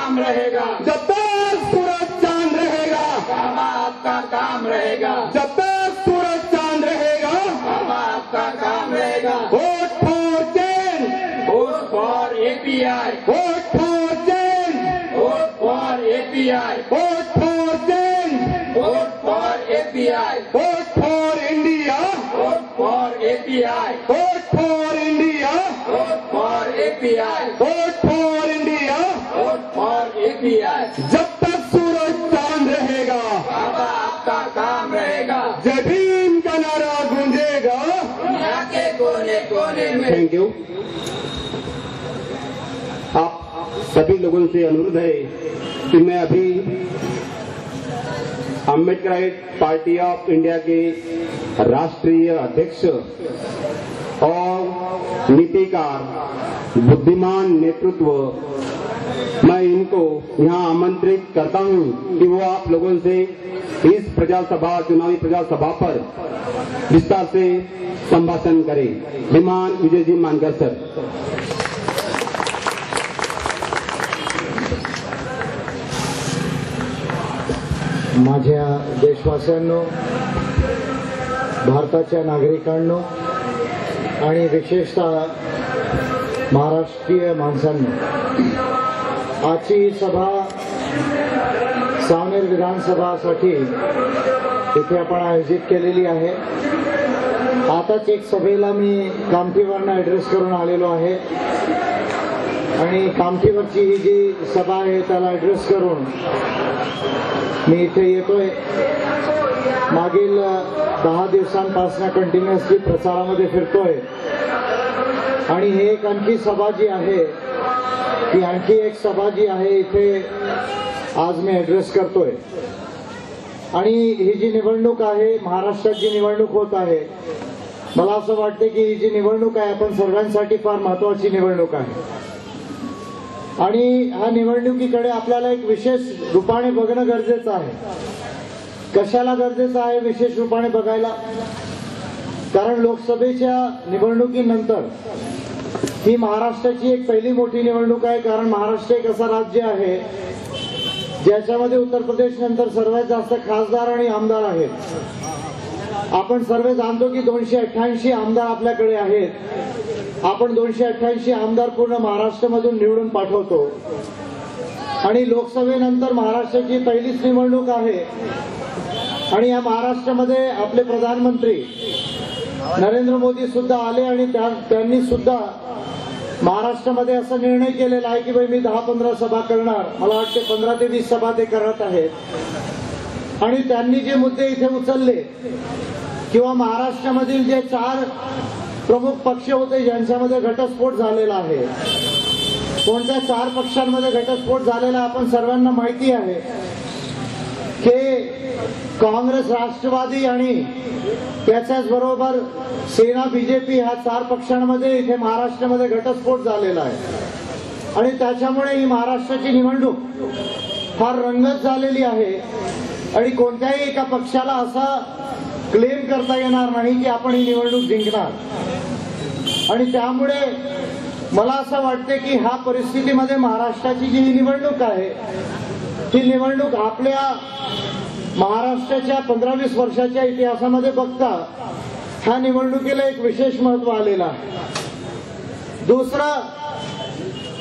काम रहेगा, जब तक सूरज चांद रहेगा बाबा आपका काम रहेगा, जब तक सूरज चांद रहेगा बाबा आपका काम रहेगा। Vote for change, vote for API, vote for change, vote for API, vote for change, vote for API, vote for India, vote for API, vote for India, vote for API, vote for India. Vote for API. जब तक सूरज चांद रहेगा बाबा आपका काम रहेगा, जय भीम का नारा गूंजेगा। दुनिया के कोने कोने में। Thank you. आप सभी लोगों से अनुरोध है कि मैं अभी अम्बेडकराइट पार्टी ऑफ इंडिया के राष्ट्रीय अध्यक्ष और नीतिकार बुद्धिमान नेतृत्व, मैं इनको यहाँ आमंत्रित करता हूँ कि वो आप लोगों से इस प्रजासभा, चुनावी प्रजासभा पर विस्तार से संभाषण करें। श्रीमान विजय जी मानकर सर। माझ्या देशवासियांनो, भारताच्या नागरिकांनो आणि विशेषतः महाराष्ट्रीय माणसांनो, आजची ही सभा सावनेर विधानसभासाठी इथे आपण आयोजित केलेली आहे। आताच एक सभेला मी कामठीवरनं ॲड्रेस करून आलेलो आहे आणि कामठीवरची ही जी सभा आहे त्याला ॲड्रेस करून मी इथे येतोय। मागील 10 दिवसांपासून कंटिन्युअसली प्रचारामध्ये फिरतोय आणि हे एक आणखी सभा जी आहे, ती आणखी एक सभा जी आहे इथे आज मी ॲड्रेस करतोय। आणि ही जी निवडणूक आहे, महाराष्ट्रात जी निवडणूक होत आहे, मला असं वाटतं की ही जी निवडणूक आहे आपण सर्वांसाठी फार महत्त्वाची निवडणूक आहे आणि ह्या निवडणुकीकडे आपल्याला एक विशेष रूपाने बघणं गरजेचं आहे। कशाला गरजेचं आहे विशेष रूपाने बघायला? कारण लोकसभेच्या निवडणुकीनंतर ही महाराष्ट्राची एक पहिली मोठी निवडणूक आहे। कारण महाराष्ट्र एक असं राज्य आहे ज्याच्यामध्ये उत्तर प्रदेश नंतर सर्वात जास्त खासदार आणि आमदार आहेत। आपण सर्व जाणतो की 288 आमदार आपल्याकडे आहेत। आपण 288 आमदार पूर्ण महाराष्ट्रामधून निवडून पाठवतो आणि लोकसभेनंतर महाराष्ट्राची पहिलीच निवडणूक आहे आणि या महाराष्ट्रामध्ये आपले प्रधानमंत्री नरेंद्र मोदी सुद्धा आले आणि त्यांनी सुद्धा महाराष्ट्रामध्ये असा निर्णय केलेला आहे की भाई मी 10-15 सभा करणार। मला वाटते 15 ते 20 सभा ते करत आहेत आणि त्यांनी जे मुद्दे इथे उचलले किंवा महाराष्ट्रामधील जे 4 प्रमुख पक्ष होते ज्यांच्यामध्ये घटस्फोट झालेला आहे, कोणत्या 4 पक्षांमध्ये घटस्फोट झालेला आपण सर्वांना माहिती आहे की काँग्रेस, राष्ट्रवादी आणि त्याच्याच बरोबर सेना, बीजेपी ह्या 4 पक्षांमध्ये इथे महाराष्ट्रामध्ये घटस्फोट झालेला आहे आणि त्याच्यामुळे ही महाराष्ट्राची निवडणूक फार रंगत झालेली आहे आणि कोणत्याही एका पक्षाला असा क्लेम करता येणार नाही की आपण ही निवडणूक जिंकणार। आणि त्यामुळे मला असं वाटते की ह्या परिस्थितीमध्ये महाराष्ट्राची जी निवडणूक आहे ती निवडणूक आपल्या महाराष्ट्राच्या 15-20 वर्षाच्या इतिहासामध्ये बघता ह्या निवडणुकीला एक विशेष महत्त्व आलेलं आहे। दुसरं,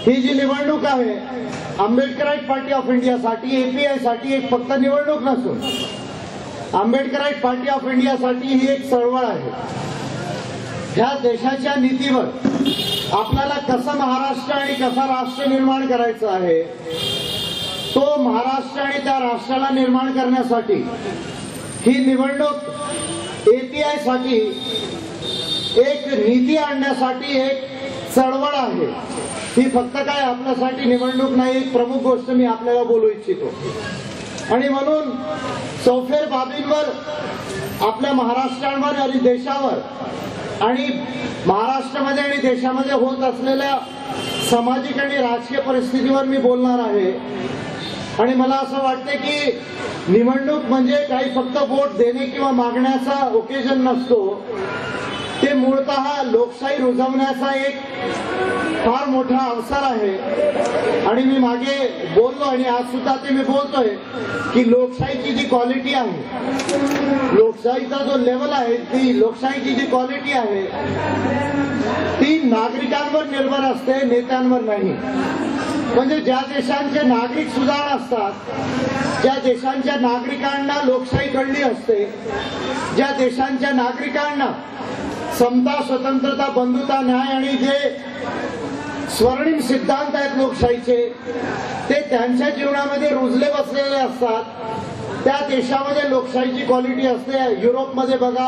ही जी निवडणूक आहे आंबेडकराइट पार्टी ऑफ इंडियासाठी, एपीआय साठी एक फक्त निवडणूक नसून आंबेडकराइट पार्टी ऑफ इंडियासाठी ही एक चळवळ आहे। ह्या देशाच्या नीतीवर आपल्याला कसं महाराष्ट्र आणि कसा राष्ट्र निर्माण करायचं आहे, तो महाराष्ट्र आणि त्या राष्ट्राला निर्माण करण्यासाठी ही निवडणूक एपीआय साठी एक नीती आणण्यासाठी एक चळवळ आहे। ही फक्त काय आपल्यासाठी निवडणूक नाही, एक प्रमुख गोष्ट मी आपल्याला बोलू इच्छितो आणि म्हणून चौफेर बाबींवर आपल्या महाराष्ट्रावर आणि देशावर आणि महाराष्ट्रामध्ये आणि देशामध्ये होत असलेल्या सामाजिक आणि राजकीय परिस्थितीवर मी बोलणार आहे। आणि मला असं वाटते की निवडणूक म्हणजे काही फक्त वोट देणे किंवा मागण्याचा ओकेजन नसतो, ते मूळतः लोकशाही रुजवण्याचा एक फार मोठा अवसर आहे आणि मी मागे बोललो आणि आज सुद्धा ते मी बोलतोय की लोकशाहीची जी क्वालिटी आहे, लोकशाहीचा जो लेवल आहे, ती लोकशाहीची जी क्वालिटी आहे ती नागरिकांवर निर्भर असते, नेत्यांवर नाही. म्हणजे ज्या देशांचे नागरिक सुजाण असतात, ज्या देशांच्या नागरिकांना लोकशाही कळली असते, ज्या देशांच्या नागरिकांना समता, स्वतंत्रता, बंधुता, न्याय आणि जे स्वर्णिम सिद्धांत आहेत लोकशाहीचे ते त्यांच्या जीवनामध्ये रुजले बसलेले असतात, त्या देशामध्ये लोकशाहीची क्वालिटी असते. युरोपमध्ये बघा,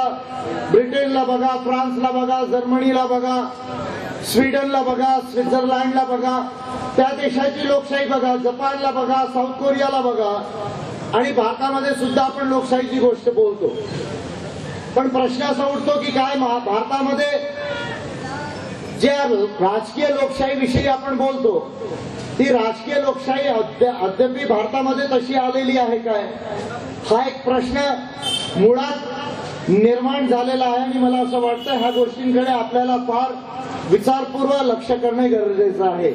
ब्रिटनला बघा, फ्रान्सला बघा, जर्मनीला बघा, स्वीडनला बघा, स्वित्झर्लंडला बघा, त्या देशाची लोकशाही बघा, जपानला बघा, साऊथ कोरियाला बघा. आणि भारतामध्ये सुद्धा आपण लोकशाहीची गोष्ट बोलतो. पण प्रश्न असा उठतो की काय भारतामध्ये जे राजकीय लोकशाहीविषयी आपण बोलतो ती राजकीय लोकशाही अद्याप भारतामध्ये तशी आलेली आहे काय, हा एक प्रश्न मुळात निर्माण झालेला आहे. आणि मला असं वाटतं ह्या गोष्टींकडे आपल्याला फार विचारपूर्वक लक्ष करणे गरजेचं आहे.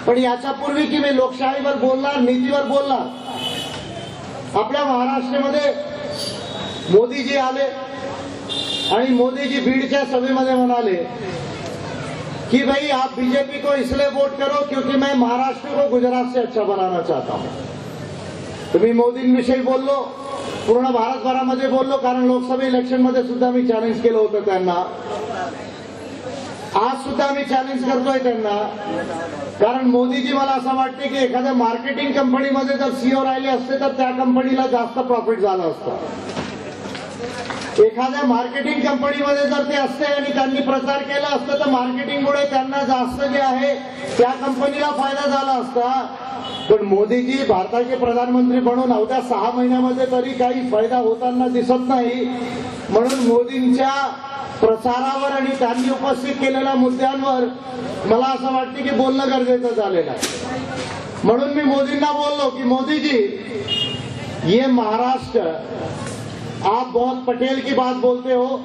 पण याच्यापूर्वी की मी लोकशाहीवर बोलणार, नीतीवर बोलणार, आपल्या महाराष्ट्रामध्ये मोदीजी आले आणि मोदीजी बीडच्या सभेमध्ये म्हणाले कि भाई आप बीजेपी को इसलिए वोट करो क्योंकि मैं महाराष्ट्र को गुजरात से अच्छा बनाना चाहता हूं. तो मी मोदींविषयी बोललो, पूर्ण भारतभरामध्ये बोललो, कारण लोकसभा इलेक्शन मध्ये सुद्धा मी चॅलेंज केलं होतं त्यांना. आज सुद्धा मी चॅलेंज करतोय त्यांना, कारण मोदीजी मला असं वाटते की एखाद्या मार्केटिंग कंपनीमध्ये जर सीईओ राहिले असते तर त्या कंपनीला जास्त प्रॉफिट झालं असतं. एखाद्या मार्केटिंग कंपनीमध्ये जर ते असते आणि त्यांनी प्रचार केला असता तर मार्केटिंगमुळे त्यांना जास्त जे आहे त्या कंपनीला फायदा झाला असता. पण मोदीजी भारताचे प्रधानमंत्री बनून अवघ्या 6 महिन्यामध्ये तरी काही फायदा होताना दिसत नाही. म्हणून मोदींच्या प्रचारावर आणि त्यांनी उपस्थित केलेल्या मुद्द्यांवर मला असं वाटतं की बोलणं गरजेचं झालेलं आहे. म्हणून मी मोदींना बोललो की मोदीजी, ये महाराष्ट्र, आप बहुत पटेल की बात बोलते हो,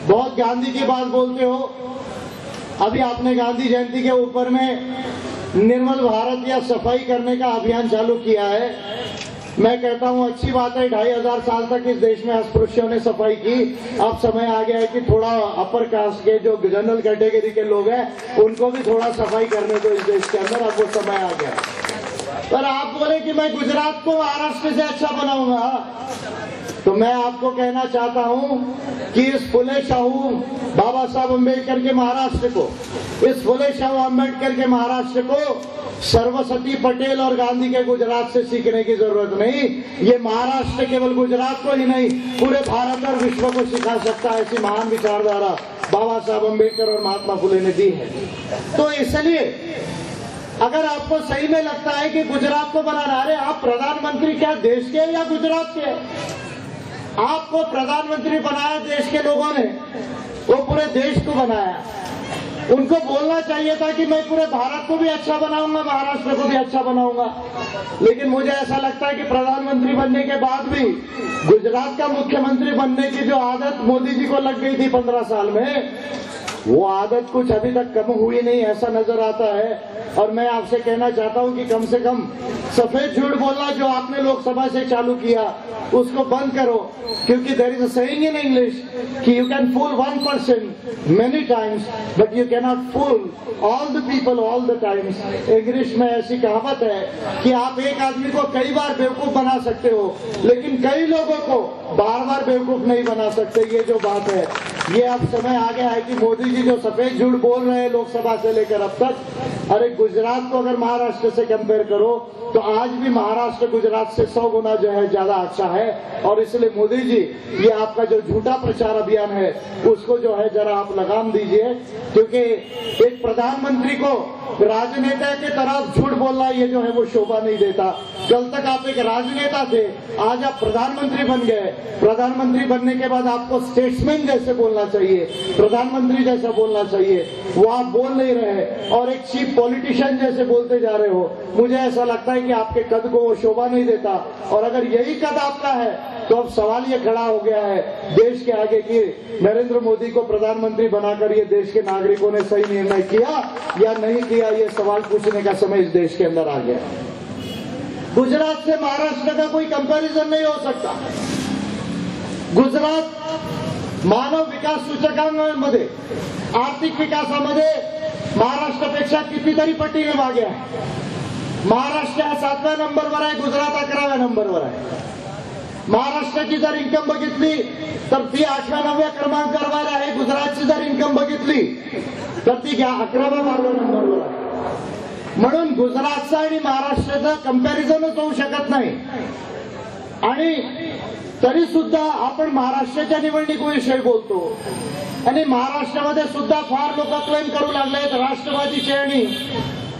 बहुत गांधी की बात बोलते हो. अभी आपने गांधी जयंती के ऊपर में निर्मल भारत या सफाई करने का अभियान चालू किया है. मैं कहता हूं अच्छी बात है, 2500 साल तक इस देश में अस्पृश्यों ने सफाई की. अब समय आ गया है कि थोड़ा अपर कास्ट के जो जनरल कैटेगरी के लोग हैं उनको भी थोड़ा सफाई करने को इस देश के अंदर. अब वो समय आ गया. पर आप बोले कि मैं गुजरात को महाराष्ट्र से अच्छा बनाऊंगा, तो मैं आपको कहना चाहता हूं कि इस फुले शाहू बाबा साहब अम्बेडकर के महाराष्ट्र को, इस फुले शाहू अम्बेडकर के महाराष्ट्र को सर्वसती पटेल और गांधी के गुजरात से सीखने की जरूरत नहीं. ये महाराष्ट्र केवल गुजरात को ही नहीं पूरे भारत और विश्व को सिखा सकता है. ऐसी महान विचारधारा बाबा साहब अम्बेडकर और महात्मा फुले ने दी है. तो इसलिए अगर आपको सही में लगता है कि गुजरात को बनाना, अरे आप प्रधानमंत्री क्या देश के या गुजरात के? आपको प्रधानमंत्री बनाया देश के लोगों ने, वो पूरे देश को बनाया. उनको बोलना चाहिए था कि मैं पूरे भारत को भी अच्छा बनाऊंगा, महाराष्ट्र को भी अच्छा बनाऊंगा. लेकिन मुझे ऐसा लगता है कि प्रधानमंत्री बनने के बाद भी गुजरात का मुख्यमंत्री बनने की जो आदत मोदी जी को लग गई थी 15 साल में, वो आदत कुछ अभी तक कम हुई नहीं, ऐसा नजर आता है. और मैं आपसे कहना चाहता हूं कि कम से कम सफेद झूठ बोलना जो आपने लोकसभा से चालू किया उसको बंद करो. क्योंकि there is a saying in English कि you can fool one person many times but you can not fool all the people all the times. English में ऐसी कहावत है कि आप एक आदमी को कई बार बेवकूफ बना सकते हो लेकिन कई लोगों को बार बार बेवकूफ नहीं बना सकते. ये जो बात है, ये अब समय आ गया है कि मोदी जी जो सफेद झूठ बोल रहे हैं लोकसभा से लेकर अब तक, अरे गुजरात को अगर महाराष्ट्र से कंपेयर करो तो आज भी महाराष्ट्र गुजरात से 100 गुना जो है ज्यादा अच्छा है. और इसलिए मोदी जी, ये आपका जो झूठा प्रचार अभियान है उसको जो है जरा आप लगाम दीजिए. क्योंकि एक प्रधानमंत्री को राजनेता के तरफ झूठ बोलना ये जो है वो शोभा नहीं देता. कल तक आप एक राजनेता थे, आज आप प्रधानमंत्री बन गए. प्रधानमंत्री बनने के बाद आपको स्टेट्समैन जैसे बोलना चाहिए, प्रधानमंत्री जैसा बोलना चाहिए. वो आप बोल नहीं रहे और एक चीफ पॉलिटिशियन जैसे बोलते जा रहे हो. मुझे ऐसा लगता है कि आपके कद को वो शोभा नहीं देता. और अगर यही कद आपका है तो अब सवाल ये खड़ा हो गया है देश के आगे कि नरेंद्र मोदी को प्रधानमंत्री बनाकर ये देश के नागरिकों ने सही निर्णय किया या नहीं किया. ये सवाल पूछने का समय इस देश के अंदर आ गया। गुजरात से महाराष्ट्र का कोई कंपैरिजन नहीं हो सकता। गुजरात मानव विकास सूचकांकामध्ये आर्थिक विकासामध्ये महाराष्ट्रापेक्षा कितीतरी पटीने मागे आहे। महाराष्ट्र 7व्या नंबरवर आहे, गुजरात 11व्या नंबरवर आहे। महाराष्ट्राची जर इन्कम बघितली तर ती 8व्या 9व्या क्रमांकावर आहे। गुजरातची जर इन्कम बघितली तर ती 11व्या 12व्या नंबरवर आहे। म्हणून गुजरातचं आणि महाराष्ट्राचं कंपॅरिझनच होऊ शकत नाही। आणि तरी सुद्धा आपण महाराष्ट्राच्या निवडणुकीविषयी बोलतो आणि महाराष्ट्रामध्ये सुद्धा फार लोक क्लेम करू लागलेत, राष्ट्रवादीचे आणि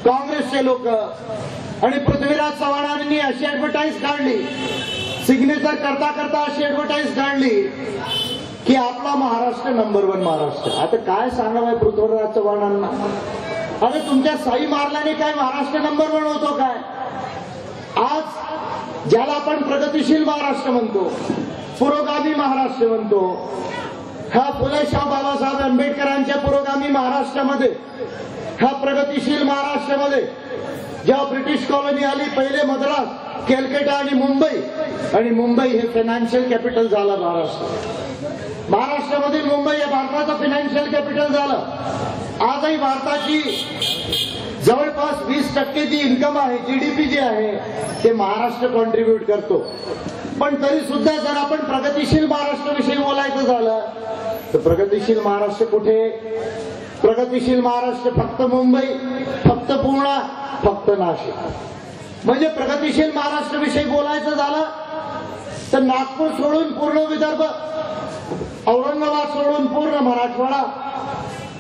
काँग्रेसचे लोक। आणि पृथ्वीराज चव्हाणांनी अशी ऍडव्हर्टाईज काढली, सिग्नेचर करता करता अशी ऍडव्हर्टाईज काढली की आपला महाराष्ट्र नंबर 1 महाराष्ट्र। आता काय सांगावं पृथ्वीराज चव्हाणांना? अरे तुमच्या साई मारल्याने काय महाराष्ट्र नंबर 1 होतो काय? आज ज्याला आपण प्रगतिशील महाराष्ट्र म्हणतो, पुरोगामी महाराष्ट्र म्हणतो, हा फुले शाह बाबासाहेब आंबेडकरांच्या पुरोगामी महाराष्ट्रामध्ये, हा प्रगतिशील महाराष्ट्रामध्ये जेव्हा ब्रिटिश कॉलनी आली, पहिले मद्रास, कलकत्ता आणि मुंबई हे फायनान्शियल कॅपिटल झालं महाराष्ट्र। महाराष्ट्रामधील मुंबई हे भारताचं फायनान्शियल कॅपिटल झालं। आजही भारताची जवळपास 20% जी इन्कम आहे, जीडीपी जी आहे, ते महाराष्ट्र कॉन्ट्रीब्यूट करतो। पण तरी सुद्धा जर आपण प्रगतिशील महाराष्ट्राविषयी बोलायचं झालं तर प्रगतिशील महाराष्ट्र कुठे? प्रगतिशील महाराष्ट्र फक्त मुंबई, फक्त पुणे, फक्त नाशिक। म्हणजे प्रगतिशील महाराष्ट्राविषयी बोलायचं झालं तर नागपूर सोडून पूर्ण विदर्भ, औरंगाबाद सोडून पूर्ण मराठवाडा,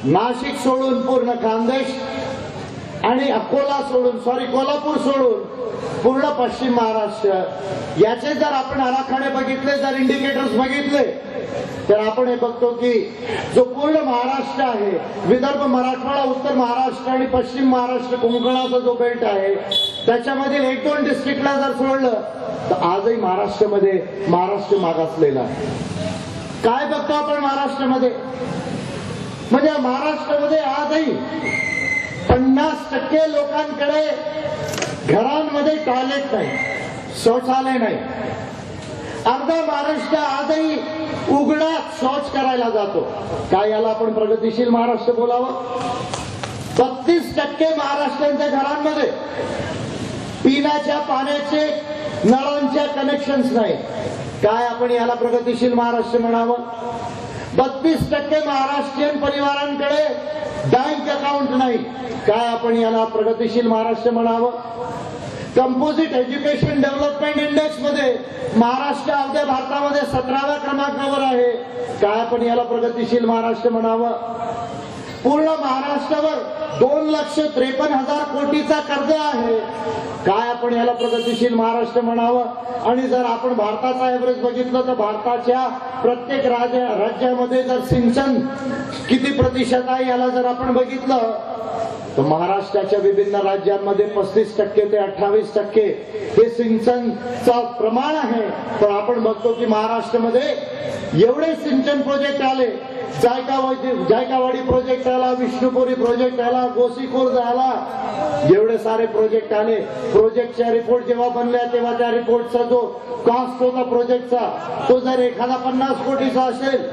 नाशिक सोडून पूर्ण खानदेश आणि कोल्हापूर सोडून पूर्ण पश्चिम महाराष्ट्र। याचे जर आपण आराखडे बघितले, जर इंडिकेटर्स बघितले तर आपण हे बघतो की जो पूर्ण महाराष्ट्र आहे, विदर्भ, मराठवाडा, उत्तर महाराष्ट्र आणि पश्चिम महाराष्ट्र कोकणाचा जो बेल्ट आहे, त्याच्यामध्ये 1-2 डिस्ट्रिक्टला जर सोडलं तर आजही महाराष्ट्रामध्ये महाराष्ट्र मागासलेला आहे। काय बघतो आपण महाराष्ट्रामध्ये? म्हणजे महाराष्ट्रामध्ये आजही 50% लोकांकडे घरांमध्ये टॉयलेट नाही, शौचालय नाही। अर्धा महाराष्ट्र आजही उघड्यात शौच करायला जातो। काय याला आपण प्रगतिशील महाराष्ट्र बोलावं? 32% महाराष्ट्रांच्या घरांमध्ये पिण्याच्या पाण्याचे नळांच्या कनेक्शन्स नाही। काय आपण याला प्रगतिशील महाराष्ट्र म्हणावं? 32% महाराष्ट्रीयन परिवारांकडे बँक अकाउंट नाही। काय आपण याला प्रगतिशील महाराष्ट्र म्हणावं? कंपोजिट एज्युकेशन डेव्हलपमेंट इंडेक्स मध्ये महाराष्ट्र अवघ्या भारतामध्ये 17व्या क्रमांकावर आहे। काय आपण याला प्रगतिशील महाराष्ट्र म्हणावं? पूर्ण महाराष्ट्रावर 2,53,000 कोटीचा कर्ज आहे। काय आपण याला प्रगतिशील महाराष्ट्र म्हणावं? आणि जर आपण भारताचा एव्हरेज बघितलं तर भारताच्या प्रत्येक राज्यामध्ये जर सिंचन किती प्रतिशत आहे याला जर आपण बघितलं तर महाराष्ट्राच्या विभिन्न राज्यांमध्ये 35% ते 28% हे सिंचनचं प्रमाण आहे। पण आपण बघतो की महाराष्ट्रामध्ये एवढे सिंचन प्रोजेक्ट आले, जायकावाडी प्रोजेक्ट आला, विष्णुपुरी प्रोजेक्ट आला, गोसीखुर्द आला, एवढे सारे प्रोजेक्ट आले। प्रोजेक्टच्या रिपोर्ट जेव्हा बनल्या तेव्हा त्या रिपोर्टचा जो कॉस्ट होता प्रोजेक्टचा तो जर एखादा 50 कोटीचा असेल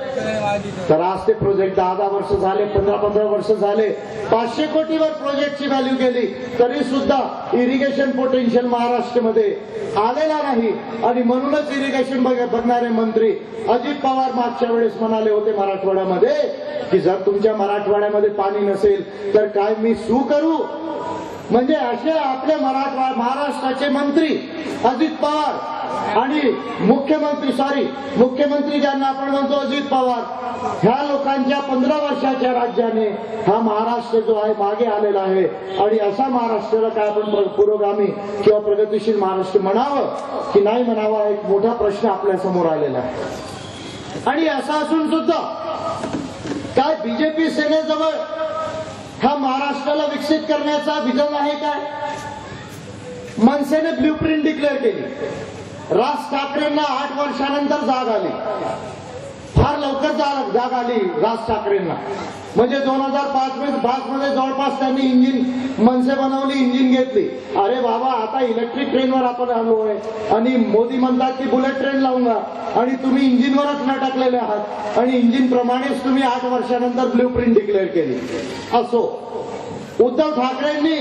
तर आज ते प्रोजेक्ट 10 वर्ष झाले, 15 वर्ष झाले, 500 कोटीवर प्रोजेक्टची व्हॅल्यू गेली, तरी सुद्धा इरिगेशन पोटेन्शियल महाराष्ट्रामध्ये आलेला नाही। आणि म्हणूनच इरिगेशन बघणारे मंत्री अजित पवार मागच्या वेळेस म्हणाले होते मराठवाड्यामध्ये की जर तुमच्या मराठवाड्यामध्ये पाणी नसेल तर काय मी सू करू? म्हणजे असे आपले महाराष्ट्राचे मंत्री अजित पवार आणि मुख्यमंत्री ज्यांना आपण म्हणतो अजित पवार, ह्या लोकांच्या 15 वर्षाच्या राज्याने हा महाराष्ट्र जो आहे मागे आलेला आहे। आणि असा महाराष्ट्राला काय आपण पुरोगामी किंवा प्रगतिशील महाराष्ट्र म्हणावं की नाही म्हणावं, एक मोठा प्रश्न आपल्या समोर आलेला आहे। आणि असं असून सुद्धा काय बीजेपी सेनेजवळ हा महाराष्ट्राला विकसित करण्याचा विजन आहे काय? मनसेने ब्ल्यूप्रिंट डिक्लेअर केली, राज ठाकरेंना 8 वर्षानंतर जाग आली, फार लवकर जाग आली राज ठाकरेंना. म्हणजे 2005 मध्ये जवळपास त्यांनी इंजिन मनसे बनवली, इंजिन घेतली. अरे बाबा, आता इलेक्ट्रिक ट्रेनवर आपण आलोय आणि मोदी म्हणतात की बुलेट ट्रेन लावूंगा आणि तुम्ही इंजिनवरच लटकलेले आहात आणि इंजिन प्रमाणेच तुम्ही 8 वर्षानंतर ब्ल्यू प्रिंट डिक्लेअर केली. असो, उद्धव ठाकरेंनी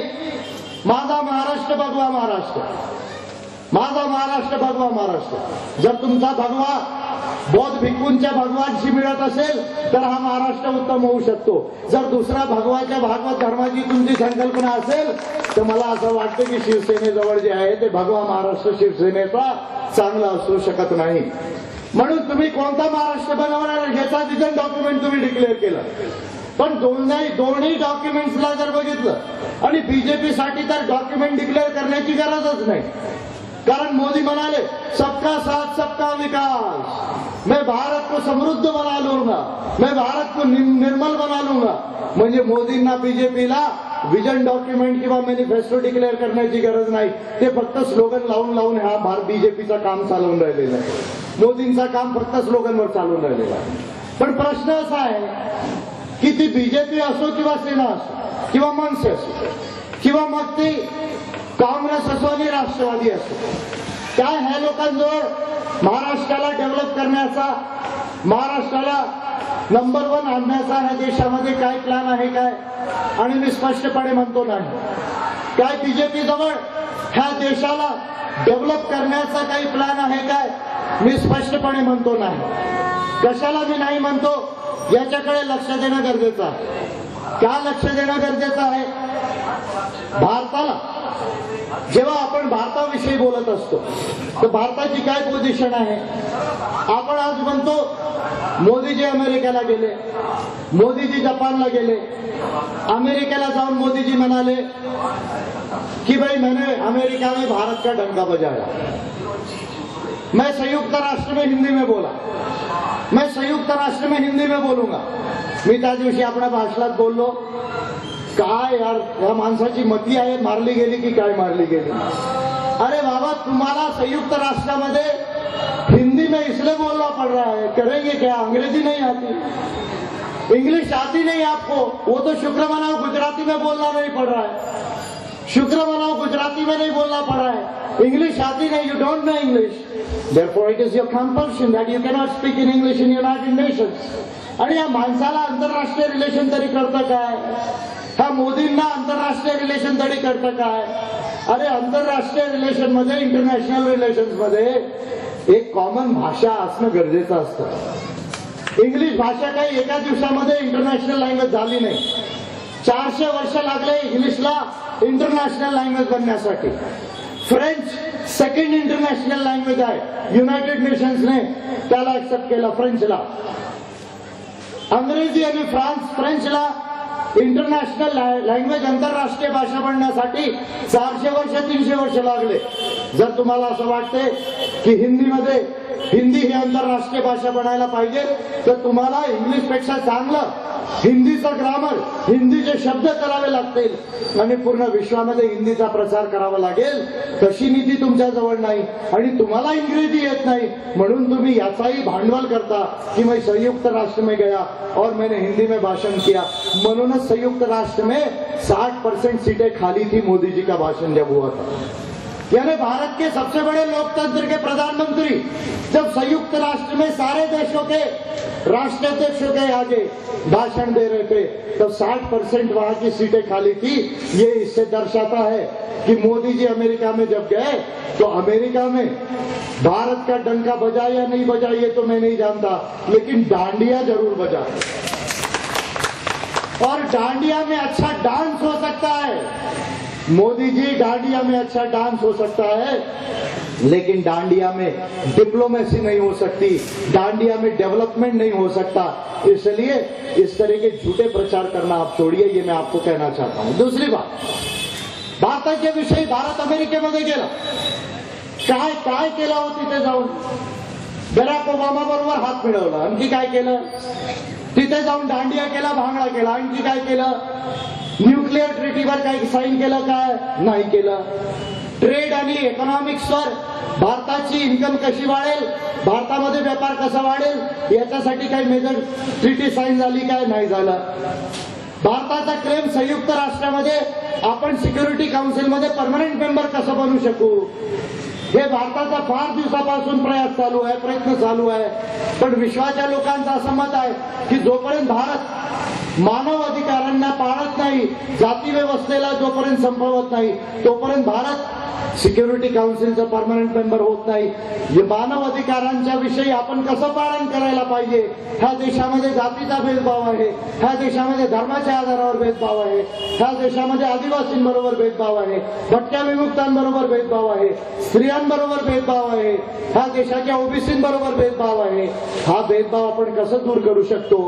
माझा महाराष्ट्र भगवा महाराष्ट्र, माझा महाराष्ट्र भगवा महाराष्ट्र. जर तुमचा भगवा बौद्ध भिक्खूंच्या भगवानशी मिळत असेल तर हा महाराष्ट्र उत्तम होऊ शकतो. जर दुसरा भगवाच्या भागवत धर्माची तुमची संकल्पना असेल तर मला असं वाटतं की शिवसेनेजवळ जे आहे ते भगवा महाराष्ट्र शिवसेनेचा चांगला असू शकत नाही. म्हणून तुम्ही कोणता महाराष्ट्र बनवणार याचा विजन डॉक्युमेंट तुम्ही डिक्लेअर केलं. पण दोन्ही डॉक्युमेंट्सला जर बघितलं आणि बीजेपी साठी तर डॉक्युमेंट डिक्लेअर करण्याची गरजच नाही. कारण मोदी म्हणाले सबका साथ सबका विकास, मैं भारत को समृद्ध बना लूंगा, मैं भारत को निर्मल बना लूंगा. म्हणजे मोदींना बीजेपीला विजन डॉक्युमेंट किंवा मॅनिफेस्टो डिक्लेअर करण्याची गरज नाही. ते फक्त स्लोगन लावून हा बीजेपीचं काम चालवून राहिलेलं आहे. मोदींचं काम फक्त स्लोगनवर चालवून राहिलेलं आहे. पण प्रश्न असा आहे की ती बीजेपी असो किंवा सेना असो किंवा मनसे असो किंवा मग ती काँग्रेस असो आणि राष्ट्रवादी असो, काय ह्या लोकांजवळ महाराष्ट्राला डेव्हलप करण्याचा, महाराष्ट्राला नंबर 1 आणण्याचा ह्या देशामध्ये काय प्लॅन आहे काय? आणि मी स्पष्टपणे म्हणतो नाही. काय बीजेपी जवळ ह्या देशाला डेव्हलप करण्याचा काही प्लॅन आहे काय? मी स्पष्टपणे म्हणतो नाही. कशाला मी नाही म्हणतो याच्याकडे लक्ष देणं गरजेचं आहे. का लक्ष देणं गरजेचं आहे? भारताला जेव्हा आपण भारताविषयी बोलत असतो तर भारताची काय पोझिशन आहे? आपण आज म्हणतो मोदीजी अमेरिकेला गेले, मोदीजी जपानला गेले. अमेरिकेला जाऊन मोदीजी म्हणाले कि भाई मैंने अमेरिका में भारत का डंका बजाया, मैं संयुक्त राष्ट्र में हिंदी में बोला, मैं संयुक्त राष्ट्र में हिंदी में बोलूंगा. मी त्या दिवशी आपल्या भाषणात बोललो, काय यार या माणसाची मती आहे, मारली गेली की काय मारली गेली. अरे बाबा, तुम्हाला संयुक्त राष्ट्रामध्ये हिंदी में इसलिए बोलना पड़ रहा है, करेंगे क्या? अंग्रेजी नहीं आती, इंग्लिश आती नहीं आपको, वो तो शुक्र मनाओ गुजराती में बोलना नहीं पड़ रहा है, शुक्र मनाओ गुजराती में नहीं बोलना पड़ रहा है, इंग्लिश आती नहीं, you don't know English, therefore it is your compulsion that you cannot speak in English in United Nations. आणि या माणसाला आंतरराष्ट्रीय रिलेशन तरी करतं काय? ह्या मोदींना आंतरराष्ट्रीय रिलेशन तरी करतं काय? अरे आंतरराष्ट्रीय रिलेशन मध्ये, इंटरनॅशनल रिलेशन्स मध्ये एक कॉमन भाषा असणं गरजेचं असतं. इंग्लिश भाषा काही एका दिवसामध्ये इंटरनॅशनल लँग्वेज झाली नाही. 400 वर्ष लागले इंग्लिशला इंटरनॅशनल लँग्वेज बनण्यासाठी. फ्रेंच सेकंड इंटरनॅशनल लँग्वेज आहे. युनायटेड नेशन्सने त्याला ऍक्सेप्ट केलं, फ्रेंचला. अंग्रेजी आणि फ्रेंचला इंटरनॅशनल लँग्वेज, आंतरराष्ट्रीय भाषा बनण्यासाठी 400 वर्ष 300 वर्ष लागले. जर तुम्हाला असं वाटते की हिंदी ही आंतरराष्ट्रीय भाषा बनायला पाहिजे तर तुम्हाला इंग्लिशपेक्षा चांगलं हिंदीचं ग्रामर, हिंदीचे शब्द करावे लागतील आणि पूर्ण विश्वामध्ये हिंदीचा प्रचार करावा लागेल. तशी नीती तुमच्या जवळ नाही आणि तुम्हाला इंग्रजी येत नाही म्हणून तुम्ही याचाही भांडवल करता कि मैं संयुक्त राष्ट्र में गया और मैंने हिंदी में भाषण किया. म्हणूनच संयुक्त राष्ट्र में 60% सीटें खाली थी मोदी जी का भाषण जब हुआ था. यानी भारत के सबसे बड़े लोकतंत्र के प्रधानमंत्री जब संयुक्त राष्ट्र में सारे देशों के राष्ट्राध्यक्षों के आगे भाषण दे रहे थे तो 60% वहां की सीटें खाली थी. ये इससे दर्शाता है कि मोदी जी अमेरिका में जब गए तो अमेरिका में भारत का डंका बजा या नहीं बजा ये तो मैं नहीं जानता, लेकिन डांडिया जरूर बजा. और डांडिया में अच्छा डांस हो सकता है. मोदी जी, डांडिया में अच्छा डांस हो सकता है लेकिन डांडिया में डिप्लोमेसी नहीं हो सकती, डांडिया में डेवलपमेंट नहीं हो सकता. इसलिए इस तरह के झूठे प्रचार करना आप छोड़िए, ये मैं आपको कहना चाहता हूं. दूसरी बात, भारताच्या विषयी भारत अमेरिकेमध्ये गेला, काय काय केलं हो तिथे जाऊन? बराक ओबामा बरोबर हात मिळवला. आणखी काय केलं? तिथे जाऊन दांडिया केला, भांगडा केला. आणखी काय केलं? न्यूक्लिअर ट्रिटीवर काही साईन केलं काय? नाही केलं. ट्रेड आणि इकॉनॉमिक्सवर भारताची इन्कम कशी वाढेल, भारतामध्ये व्यापार कसा वाढेल याच्यासाठी काही मेजर ट्रीटी साईन झाली काय, नाही झालं. भारताचा क्लेम संयुक्त राष्ट्रामध्ये आपण सिक्युरिटी काउन्सिलमध्ये परमनंट मेंबर कसं बनू शकू, हे भारताचा फार दिवसापासून प्रयास चालू आहे, प्रयत्न चालू आहे. पण विश्वाच्या लोकांचं असं मत आहे की जोपर्यंत भारत मानव अधिकारांना पाळत नाही, जाती व्यवस्थेला जोपर्यंत संपवत नाही, तोपर्यंत भारत सिक्युरिटी काउन्सिलचा परमनंट मेंबर होत नाही. मानव अधिकारांच्या विषयी आपण कसं पालन करायला पाहिजे, ह्या देशामध्ये जातीचा भेदभाव आहे, ह्या देशामध्ये धर्माच्या आधारावर भेदभाव आहे, ह्या देशामध्ये आदिवासींबरोबर भेदभाव आहे, भटक्या विमुक्तांबरोबर भेदभाव आहे, स्त्रियांबरोबर भेदभाव आहे, ह्या देशाच्या ओबीसींबरोबर भेदभाव आहे. हा भेदभाव आपण कसं दूर करू शकतो,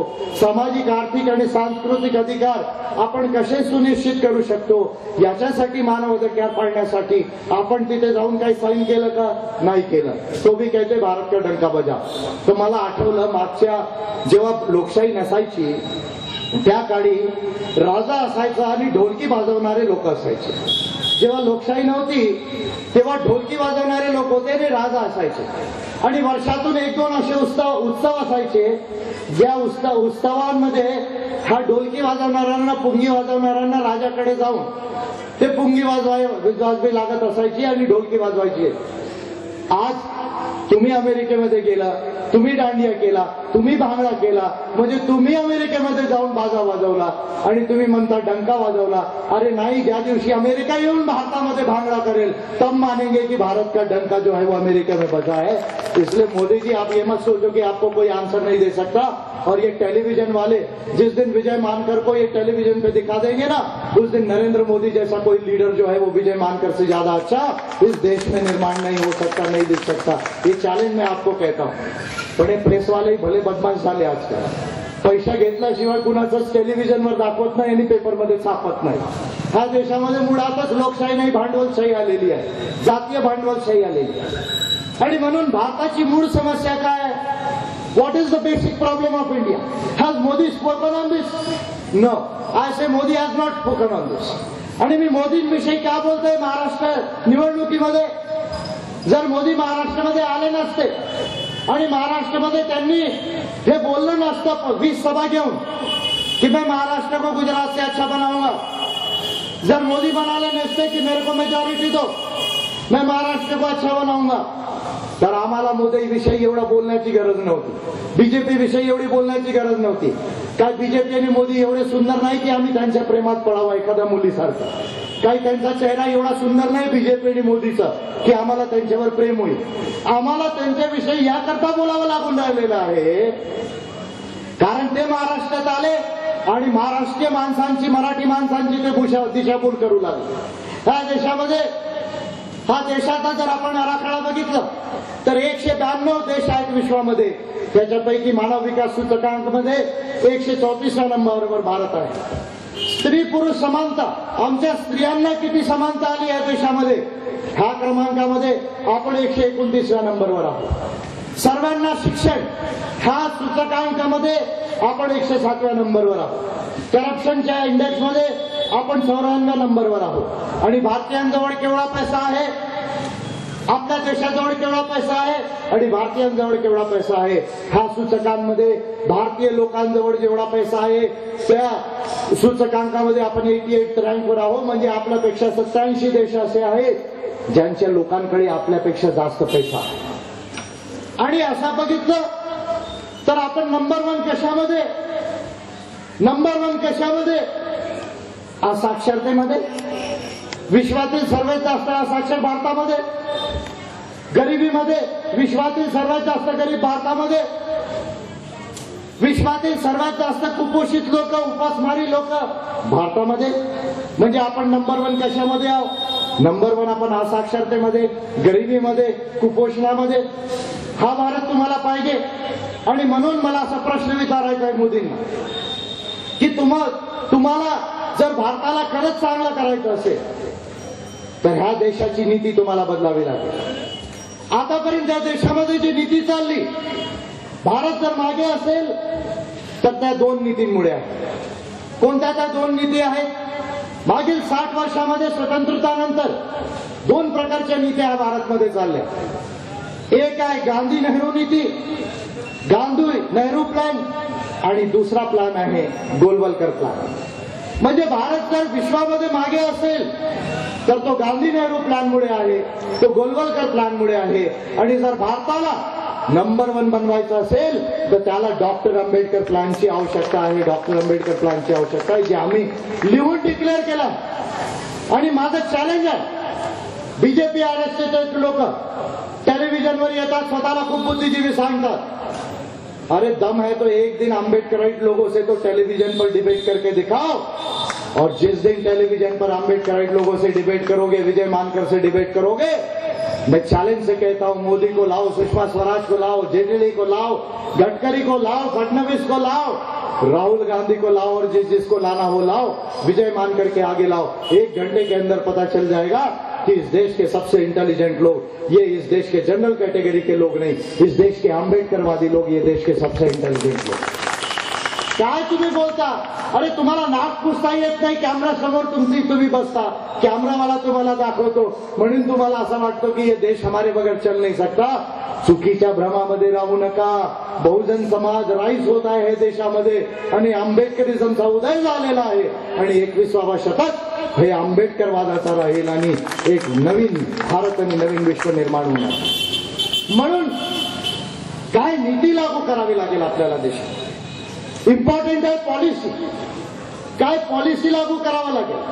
सामाजिक आर्थिक आणि सांस्कृतिक अधिकार आपण कसे सुनिश्चित करू शकतो, याच्यासाठी मानव अधिकार पाळण्यासाठी आपण तिथे जाऊन काही साईन केलं का, नाही केलं. तो भी कहते भारत का डंका बजा. तर मला आठवलं मागच्या जेव्हा लोकशाही नसायची त्या काळी राजा असायचा आणि ढोलकी वाजवणारे लोक असायचे. जेव्हा लोकशाही नव्हती तेव्हा ढोलकी वाजवणारे लोक होते आणि राजा असायचे. आणि वर्षातून एक दोन असे उत्सव असायचे ज्या उत्सवांमध्ये हा ढोलकी वाजवणाऱ्यांना, पुंगी वाजवणाऱ्यांना राजाकडे जाऊन ते पुंगी वाजवावी लागत असायची आणि ढोलकी वाजवायची. आज तुम्ही अमेरिकेमध्ये गेला, तुम्ही दांडिया केला, तुम्ही भांगडा केला, म्हणजे तुम्ही अमेरिकेमध्ये जाऊन बाजा वाजवला आणि तुम्ही म्हणता डंका वाजवला. अरे नाही, ज्या दिवशी अमेरिका येऊन भारतामध्ये भांगडा करेल तब मानेंगे कि भारत का डंका जो है वो अमेरिका में बजा है. इसलिए मोदी जी, आप ये मत सोचो कि आपको कोई आंसर नहीं दे सकता. और ये टेलीविजन वाले जिस दिन विजय मानकर को ये टेलीविजन पे दिखा देंगे ना, उस दिन नरेंद्र मोदी जैसा कोई लीडर जो है वो विजय मानकर से ज्यादा अच्छा इस देश में निर्माण नहीं हो सकता, नहीं दिख सकता. ये चॅलेंज मैं आपको कहता हूं. पण हे प्रेस वाले भले बदमाश झाले आजकाल. पैसा घेतल्याशिवाय कुणाचंच टेलिव्हिजनवर दाखवत नाही आणि पेपरमध्ये छापत नाही. ह्या देशामध्ये मुळातच लोकशाही नाही, भांडवलशाही आलेली आहे, जातीय भांडवलशाही आलेली आहे. आणि म्हणून भारताची मूळ समस्या काय, what is the basic problem of India? Has Modi spoken on this? No, I say Modi has not spoken on this. आणि मी मोदींविषयी का बोलतोय, महाराष्ट्र निवडणुकीमध्ये जर मोदी महाराष्ट्रामध्ये आले नसते आणि महाराष्ट्रामध्ये त्यांनी हे बोललं नसतं 20 सभा घेऊन कि मैं महाराष्ट्र को गुजरात से अच्छा बनाऊंगा, जर मोदी बनाले नसते कि मेरे को मेजॉरिटी दो, मैं महाराष्ट्र को अच्छा बनाऊंगा, तर आम्हाला मोदी विषयी एवढा बोलण्याची गरज नव्हती, बीजेपी विषयी एवढी बोलण्याची गरज नव्हती. काय बीजेपी आणि मोदी एवढे सुंदर नाही की आम्ही त्यांच्या प्रेमात पडावं एखाद्या मुलीसारखं. काही त्यांचा चेहरा एवढा सुंदर नाही बीजेपी आणि मोदीचा की आम्हाला त्यांच्यावर प्रेम होईल. आम्हाला त्यांच्याविषयी याकरता बोलावं लागून राहिलेलं आहे कारण ते महाराष्ट्रात आले आणि महाराष्ट्रीय माणसांची, मराठी माणसांची ते दिशाभूल करू लागले. ह्या देशामध्ये, हा देशाचा जर आपण आराखडा बघितलं तर 192 देश आहेत विश्वामध्ये, त्याच्यापैकी मानव विकास सूचकांकामध्ये 134व्या नंबरवर भारत आहे. स्त्री पुरुष समानता, आमच्या स्त्रियांना किती समानता आली या देशामध्ये, ह्या क्रमांकामध्ये आपण 129व्या नंबरवर आहोत. सर्वांना शिक्षण, ह्या सूचकांकामध्ये आपण 107व्या नंबरवर आहोत. करप्शनच्या इंडेक्समध्ये आपण 94व्या नंबरवर आहोत. आणि भारतीयांजवळ केवढा पैसा आहे, आपल्या देशाजवळ केवढा पैसा आहे आणि भारतीयांजवळ केवढा पैसा आहे, ह्या सूचकांमध्ये भारतीय लोकांजवळ जेवढा पैसा आहे त्या सूचकांकामध्ये आपण 88 रँकवर आहोत. म्हणजे आपल्यापेक्षा 87 देश असे आहेत ज्यांच्या लोकांकडे आपल्यापेक्षा जास्त पैसा आहे. आणि असं बघितलं तर आपण नंबर 1 कशामध्ये, नंबर 1 कशामध्ये, साक्षरतेमध्ये. विश्वातील सर्वात जास्त साक्षर भारतामध्ये. गरिबीमध्ये विश्वातील सर्वात जास्त गरीब भारतामध्ये. विश्वातील सर्वात जास्त कुपोषित लोक, उपासमारी लोक भारतामध्ये. म्हणजे आपण नंबर 1 कशामध्ये आहोत, नंबर 1 आपण असाक्षरतेमध्ये, गरिबीमध्ये, कुपोषणामध्ये. हा भारत तुम्हाला पाहिजे. आणि म्हणून मला असा प्रश्न विचारायचा आहे मोदींना की तुम्हाला जर भारताला खरंच चांगलं करायचं असेल तर ह्या देशाची नीती तुम्हाला बदलावी लागेल. आतापर्यंत त्या देशामध्ये जी नीती चालली, भारत जर मागे असेल तर त्या 2 नीतींमुळे आहे. कोणत्या त्या 2 नीती आहेत, मागील 60 वर्षामध्ये स्वतंत्रतानंतर 2 प्रकारच्या नीत्या भारतमध्ये चालल्या. एक आहे गांधी नेहरू नीती, गांधी नेहरू प्लॅन, आणि दुसरा प्लॅन आहे गोलवलकर प्लॅन. म्हणजे भारत जर विश्वामध्ये मागे असेल तर तो गांधी नेहरू प्लॅनमुळे आहे, तो गोलवलकर प्लॅनमुळे आहे. आणि जर भारताला नंबर 1 बनवायचं असेल तर त्याला डॉक्टर आंबेडकर प्लॅनची आवश्यकता आहे. डॉक्टर आंबेडकर प्लॅनची आवश्यकता आहे, जे आम्ही लिहून डिक्लेअर केलं. आणि माझं चॅलेंज आहे, बीजेपी आरएसएसचे लोक टेलिव्हिजनवर येतात, स्वतःला खूप बुद्धिजीवी सांगतात. अरे दम है तो एक दिन आम्बेडकराइट लोगों से तो टेलीविजन पर डिबेट करके दिखाओ. और जिस दिन टेलीविजन पर आम्बेडकराइट लोगों से डिबेट करोगे, विजय मानकर से डिबेट करोगे, मैं चैलेंज से कहता हूं, मोदी को लाओ, सुषमा स्वराज को लाओ, जेटली को लाओ, गडकरी को लाओ, फडणवीस को लाओ, राहुल गांधी को लाओ, और जिसको लाना हो लाओ, विजय मानकर के आगे लाओ. 1 घंटे के अंदर पता चल जाएगा कि इस देश के सबसे इंटेलिजेंट लोग ये इस देश के जनरल कैटेगरी के लोग नहीं, इस देश के आंबेडकरवादी लोग ये देश के सबसे इंटेलिजेंट लोग. काय तुम्ही बोलता? अरे तुम्हाला नाक पुसता येत नाही, कॅमेरा समोर तुम्ही बसता, कॅमेरावाला तुम्हाला दाखवतो म्हणून तुम्हाला असं वाटतं की ये देश हमारे बगैर चल नहीं सकता. चुकीच्या भ्रमामध्ये राहू नका. बहुजन समाज राईज होत आहे देशामध्ये आणि आंबेडकरिझमचा उदय झालेला आहे. आणि 21वा शतक हे आंबेडकरवादाचा राहील आणि एक नवीन भारत आणि नवीन विश्व निर्माण होणार. म्हणून काय नीती लागू करावी लागेल आपल्याला देशात. इम्पॉर्टंट आहे पॉलिसी. काय पॉलिसी लागू करावं लागेल.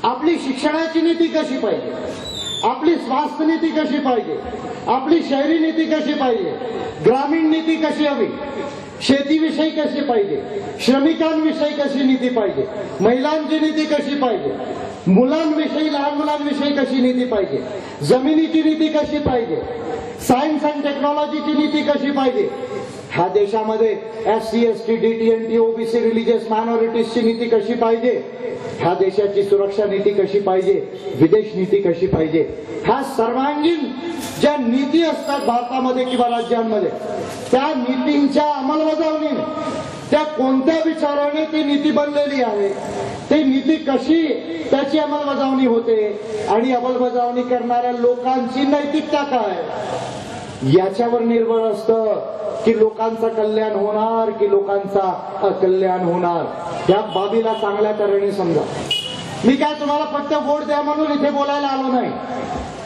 आपली शिक्षणाची नीती कशी पाहिजे, आपली स्वास्थ्य नीती कशी पाहिजे, आपली शहरी नीती कशी पाहिजे, ग्रामीण नीती कशी हवी, शेतीविषयी कशी पाहिजे, श्रमिकांविषयी कशी नीती पाहिजे, महिलांची नीती कशी पाहिजे, मुलांविषयी लहान मुलांविषयी कशी नीती पाहिजे, जमिनीची नीती कशी पाहिजे, सायन्स अँड टेक्नॉलॉजीची नीती कशी पाहिजे. ह्या देशामध्ये SC ST DT NT OBC religious मायनॉरिटीजची नीती कशी पाहिजे, ह्या देशाची सुरक्षा नीती कशी पाहिजे, विदेश नीती कशी पाहिजे. ह्या सर्वांगीण ज्या नीती असतात भारतामध्ये किंवा राज्यांमध्ये, त्या नीतींच्या अंमलबजावणीने, त्या कोणत्या विचाराने ती नीती बनलेली आहे, ती नीती कशी त्याची अंमलबजावणी होते आणि अंमलबजावणी करणाऱ्या लोकांची नैतिकता काय, याच्यावर निर्भर असतं की लोकांचं कल्याण होणार की लोकांचा अकल्याण होणार. त्या बाबीला चांगल्या तऱ्हेने समजा. मी काय तुम्हाला फक्त वोट द्या म्हणून इथे बोलायला आलो नाही,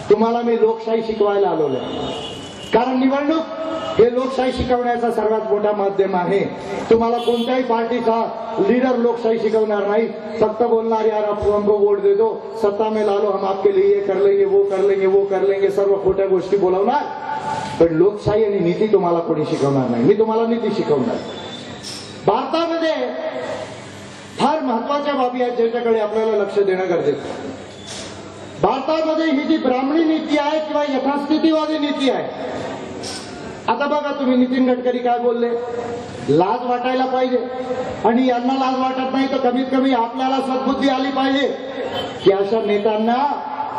तुम्हाला मी लोकशाही शिकवायला आलो आहे. कारण निवडणूक हे लोकशाही शिकवण्याचा सर्वात मोठा माध्यम आहे. तुम्हाला कोणत्याही पार्टीचा लीडर लोकशाही शिकवणार नाही, फक्त बोलणार यार आप हमको वोट दे दो, सत्ता में ला लो, हम आपके लिए ये कर लेंगे, वो कर लेंगे, वो कर लेंगे, सर्व खोट्या गोष्टी बोलवणार. पण लोकशाही आणि नीती तुम्हाला कोणी शिकवणार नाही. मी तुम्हाला नीती शिकवणार. भारतामध्ये फार महत्वाच्या बाबी आहेत ज्याच्याकडे आपल्याला लक्ष देणं गरजेचं आहे. भारतामध्ये ही जी ब्राह्मणी नीती आहे किंवा यथास्थितीवादी नीती आहे. आता बघा तुम्ही, नितीन गडकरी काय बोलले, लाज वाटायला पाहिजे आणि यांना लाज वाटत नाही तर कमीत कमी आपल्याला सद्बुद्धी आली पाहिजे की अशा नेत्यांना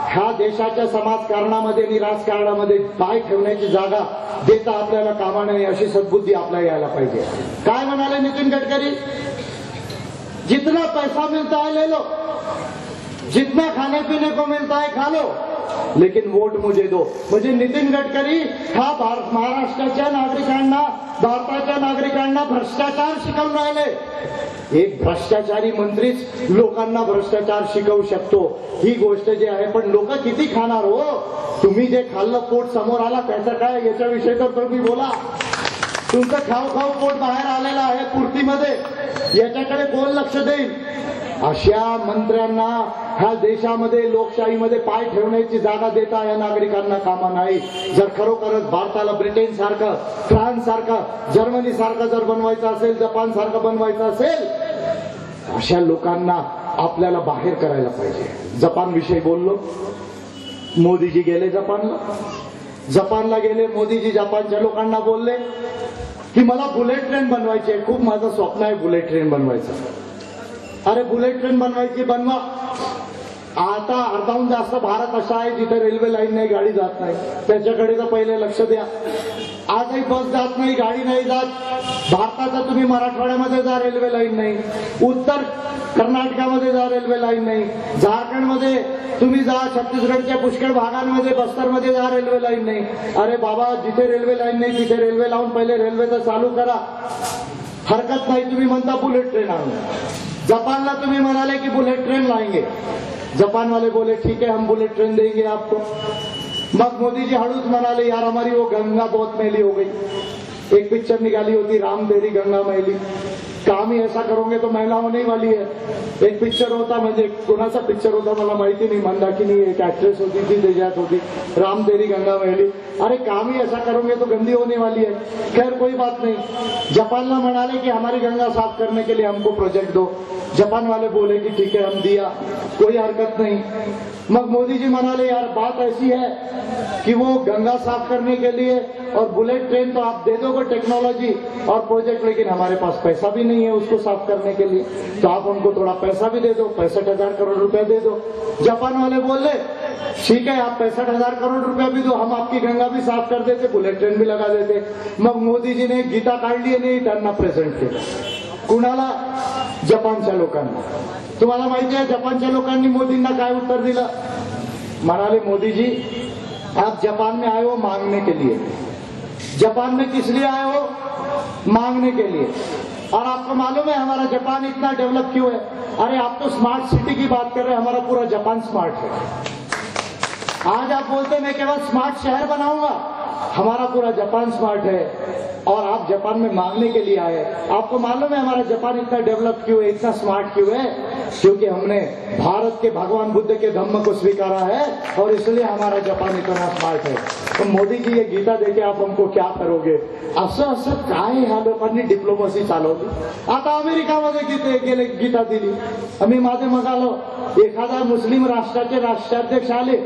ह्या देशाच्या समाजकारणामध्ये आणि राजकारणामध्ये पाय ठेवण्याची जागा देता आपल्याला कामा नये, अशी सद्बुद्धी आपल्याला यायला पाहिजे. काय म्हणाले नितीन गडकरी, जितना पैसा मिलता है ले लो, जितना खाने पीने को मिलता है खा लो, लेकिन वोट मुझे दो. म्हणजे नितीन गडकरी हा महाराष्ट्राच्या नागरिकांना, भारताच्या नागरिकांना भ्रष्टाचार शिकवून राहिले. एक भ्रष्टाचारी मंत्रीच लोकांना भ्रष्टाचार शिकवू शकतो, ही गोष्ट जी आहे. पण लोक किती खाणार हो. तुम्ही जे खाल्लं पोट समोर आला त्याचं काय, याच्याविषयी तर तुम्ही बोला. तुमचं खाऊ खाऊ पोट बाहेर आलेलं आहे पूर्तीमध्ये, याच्याकडे कोण लक्ष देईल. अशा मंत्र्यांना ह्या देशामध्ये लोकशाहीमध्ये पाय ठेवण्याची जागा देता या नागरिकांना कामा नाही. जर खरोखरच भारताला ब्रिटन सारखं, फ्रान्स सारखं, जर्मनी सारखं जर बनवायचं असेल, जपान सारखं बनवायचं असेल, अशा लोकांना आपल्याला बाहेर करायला पाहिजे. जपान विषयी बोललो, मोदीजी गेले जपानला गेले, मोदीजी जपानच्या लोकांना बोलले की मला बुलेट ट्रेन बनवायची आहे, खूप माझं स्वप्न आहे बुलेट ट्रेन बनवायचं. अरे बुलेट ट्रेन बनवायची, बनवा. आता अर्धाहून जास्त भारत असा आहे जिथे रेल्वे लाईन नाही, गाडी जात नाही. त्याच्याकडे तर पहिले लक्ष द्या. आजही बस जात नाही, गाडी नाही जात. भारताचा तुम्ही मराठवाड्यामध्ये जा, रेल्वे लाईन नाही. उत्तर कर्नाटकामध्ये जा, रेल्वे लाईन नाही. झारखंडमध्ये तुम्ही जा, छत्तीसगडच्या पुष्कळ भागांमध्ये, बस्तरमध्ये जा, रेल्वे लाईन नाही. अरे बाबा, जिथे रेल्वे लाईन नाही तिथे रेल्वे लावून पहिले रेल्वे तर चालू करा. हरकत नाही, तुम्ही म्हणता बुलेट ट्रेन आणू. जापानला तुम्ही म्हणाले की बुलेट ट्रेन लाएंगे. जापान वाले बोले ठीक है, हम बुलेट ट्रेन देंगे आपको. मग मोदी जी हड़ूच म्हणाले यार हमारी वो गंगा बहुत मैली हो गई. एक पिक्चर निकाली होती राम तेरी गंगा मैली. काम ही ऐसा करोगे तो मैला होने वाली है. एक पिक्चर होता, म्हणजे कोणाचा पिक्चर होता मला माहिती नाही, मंदाकिनी एक ऍक्ट्रेस होती ती त्याच्यात होती, राम तेरी गंगा मैली. अरे काम ही ऐसा करोगे तो गंदी होने वाली है. खैर कोई बात नहीं. जापानला म्हणाले की हमारी गंगा साफ करने के लिए हमको प्रोजेक्ट दो. जापान वाले बोले कि ठीक है हम दिया, कोई हरकत नहीं. मग मोदी जी म्हणाले यार बात ऐसी है कि वो गंगा साफ करने के लिए और बुलेट ट्रेन तो आप दे दोगे टेक्नोलॉजी और प्रोजेक्ट, लेकिन हमारे पास पैसा भी नहीं है उसको साफ करने के लिए, तो आप हमको थोड़ा पैसा भी दे दो, 65,000 करोड़ रुपए दे दो. जापान वाले बोले ठीक है आप 65,000 करोड़ रुपया भी दो, हम आपकी गंगा भी साफ कर देते, बुलेट ट्रेन भी लगा देते. मग मोदीजीने गीता काढली आणि त्यांना प्रेझेंट केलं. कुणाला? जपानच्या लोकांना. तुम्हाला माहिती आहे जपानच्या लोकांनी मोदींना काय उत्तर दिलं? म्हणाले मोदी जी आप जापान में आए हो मांगने के लिए. जापान में किस लिए आए हो? मांगने के लिए. और आपको मालूम है हमारा जापान इतना डेवलप क्यों है? अरे आप तो स्मार्ट सिटी की बात कर रहे हैं, हमारा पूरा जापान स्मार्ट है. आज आप बोलते मैं केवल स्मार्ट शहर बनाऊंगा, हमारा पूरा जापान स्मार्ट है. और आप जापान में मांगने के लिए आए. आपको मालूम है हमारा जापान इतना डेवलप क्यों है, इतना स्मार्ट क्यों है? क्योंकि हमने भारत के भगवान बुद्ध के धम्म को स्वीकारा है और इसलिए हमारा जापान इतना स्मार्ट है. तो मोदी जी ये गीता देके आप हमको क्या करोगे? असं असं काय ह्या लोकांनी डिप्लोमसी चालवली. आता अमेरिकामध्ये गीता दिली. आम्ही माझे मग आलो, एखादा मुस्लिम राष्ट्राचे राष्ट्राध्यक्ष आले,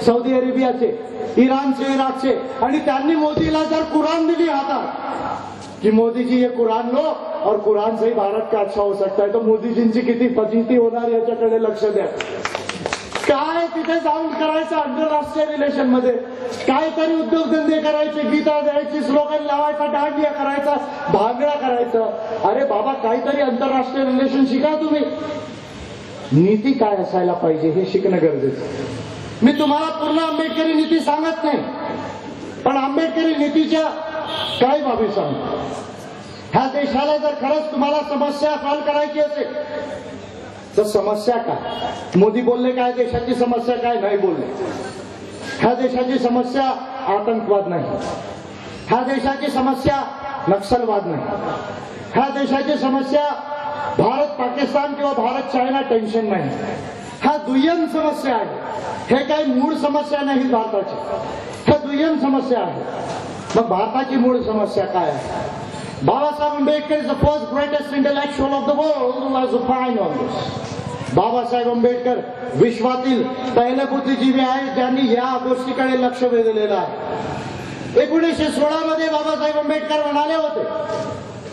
सौदी अरेबियाचे, इराणचे, इराकचे, आणि त्यांनी मोदीला जर कुरान दिली हातात कि मोदी जी ये कुरान लो और कुरान से ही भारत का अच्छा हो सकता है, तो मोदीजींची किती फजिती होणार याच्याकडे लक्ष द्या. काय तिथे जाऊन करायचं आंतरराष्ट्रीय रिलेशन मध्ये, काहीतरी उद्योगधंदे करायचे, गीता द्यायची, स्लोगन लावायचा, दांडिया करायचा, भांगडा करायचा. अरे बाबा काहीतरी आंतरराष्ट्रीय रिलेशन शिका तुम्ही. नीती काय असायला पाहिजे हे शिकणं गरजेचं. मी तुम्हाला पूर्ण आंबेडकरी नीती सांगत नाही, पण आंबेडकरी नीतीच्या काही बाबी सांगतो. ह्या देशाला जर खरंच तुम्हाला समस्या सॉल्व्ह करायची असेल तर समस्या काय? मोदी बोलले काय देशाची समस्या काय? नाही बोलले. ह्या देशाची समस्या आतंकवाद नाही, ह्या देशाची समस्या नक्षलवाद नाही, ह्या देशाची समस्या भारत पाकिस्तान किंवा भारत चायना टेन्शन नाही. ह्या दुय्यम समस्या आहे. हे काही मूळ समस्या नाही भारताची, ह्या दुय्यम समस्या आहे. मग भारताची मूळ समस्या काय आहे? Babasaheb Ambedkar is the first greatest intellectual of the world who was fine on this. Babasaheb Ambedkar विश्वातील पहिले बुद्धिजीवी आहेत ज्यांनी या गोष्टीकडे लक्ष वेधलेलं आहे. 1916 मध्ये बाबासाहेब आंबेडकर म्हणाले होते,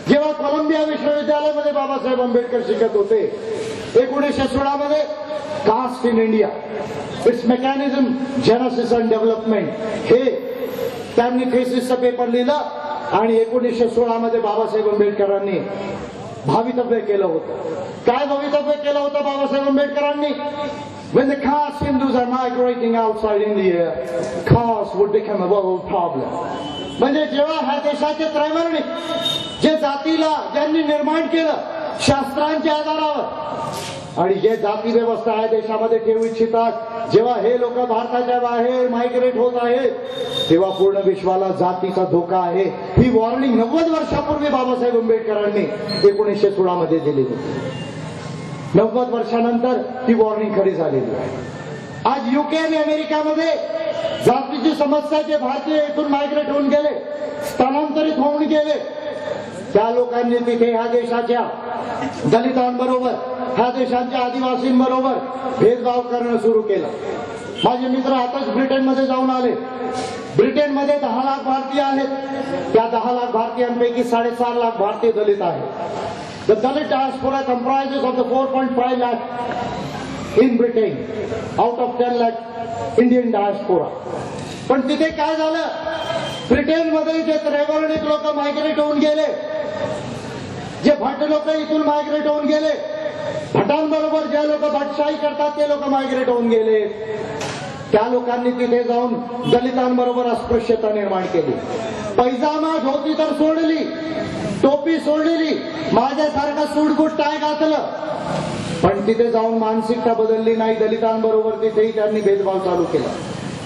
जेव्हा कोलंबिया विश्वविद्यालयामध्ये बाबासाहेब आंबेडकर शिकत होते, 1916 मध्ये caste in India, its mechanism, genesis and development, हे त्यांनी थेसिसचं पेपर लिहिलं. आणि 1916 मध्ये बाबासाहेब आंबेडकरांनी भावितव्य केलं होतं. काय भवितव्य केलं होतं बाबासाहेब आंबेडकरांनी? When the caste Hindus are migrating outside India, caste would become a world problem. म्हणजे जेव्हा ह्या देशाचे त्रैवर्णिक जे जातीला ज्यांनी निर्माण केलं शास्त्रांच्या आधारावर आणि जे जाती व्यवस्था आहे देशामध्ये ठेवू इच्छितात, जेव्हा हे लोक भारताच्या बाहेर मायग्रेट होत आहेत तेव्हा पूर्ण विश्वाला जातीचा धोका आहे. ही वॉर्निंग 90 वर्षापूर्वी बाबासाहेब आंबेडकरांनी 1916 मध्ये दिली होती. 90 वर्षानंतर ती वॉर्निंग खरी झालेली आहे. आज युके आणि अमेरिकामध्ये जातीची समस्या, जे भारतीय इथून मायग्रेट होऊन गेले, स्थलांतरित होऊन गेले, त्या लोकांनी तिथे ह्या देशाच्या दलितांबरोबर, ह्या देशाच्या आदिवासींबरोबर भेदभाव करणं सुरू केलं. माझे मित्र आताच ब्रिटनमध्ये जाऊन आले. ब्रिटनमध्ये 10 लाख भारतीय आहेत. त्या 10 लाख भारतीयांपैकी 4.5 लाख भारतीय दलित आहेत. The Dalit diaspora comprises of the 4.5 lakh in Britain out of 10 lakh Indian diaspora. पण तिथे काय झालं, ब्रिटनमध्ये जे त्रैवर्णिक लोक मायग्रेट होऊन गेले, जे भट लोक इथून मायग्रेट होऊन गेले, भटांबरोबर जे लोक भटशाही करतात ते लोक मायग्रेट होऊन गेले, त्या लोकांनी तिथे जाऊन दलितांबरोबर अस्पृश्यता निर्माण केली. पैजामा धोती तर सोडली, टोपी सोडलेली, माझ्यासारखा सूटबूट टाय घातलं, पण तिथे जाऊन मानसिकता बदलली नाही. दलितांबरोबर तिथेही त्यांनी भेदभाव चालू केला.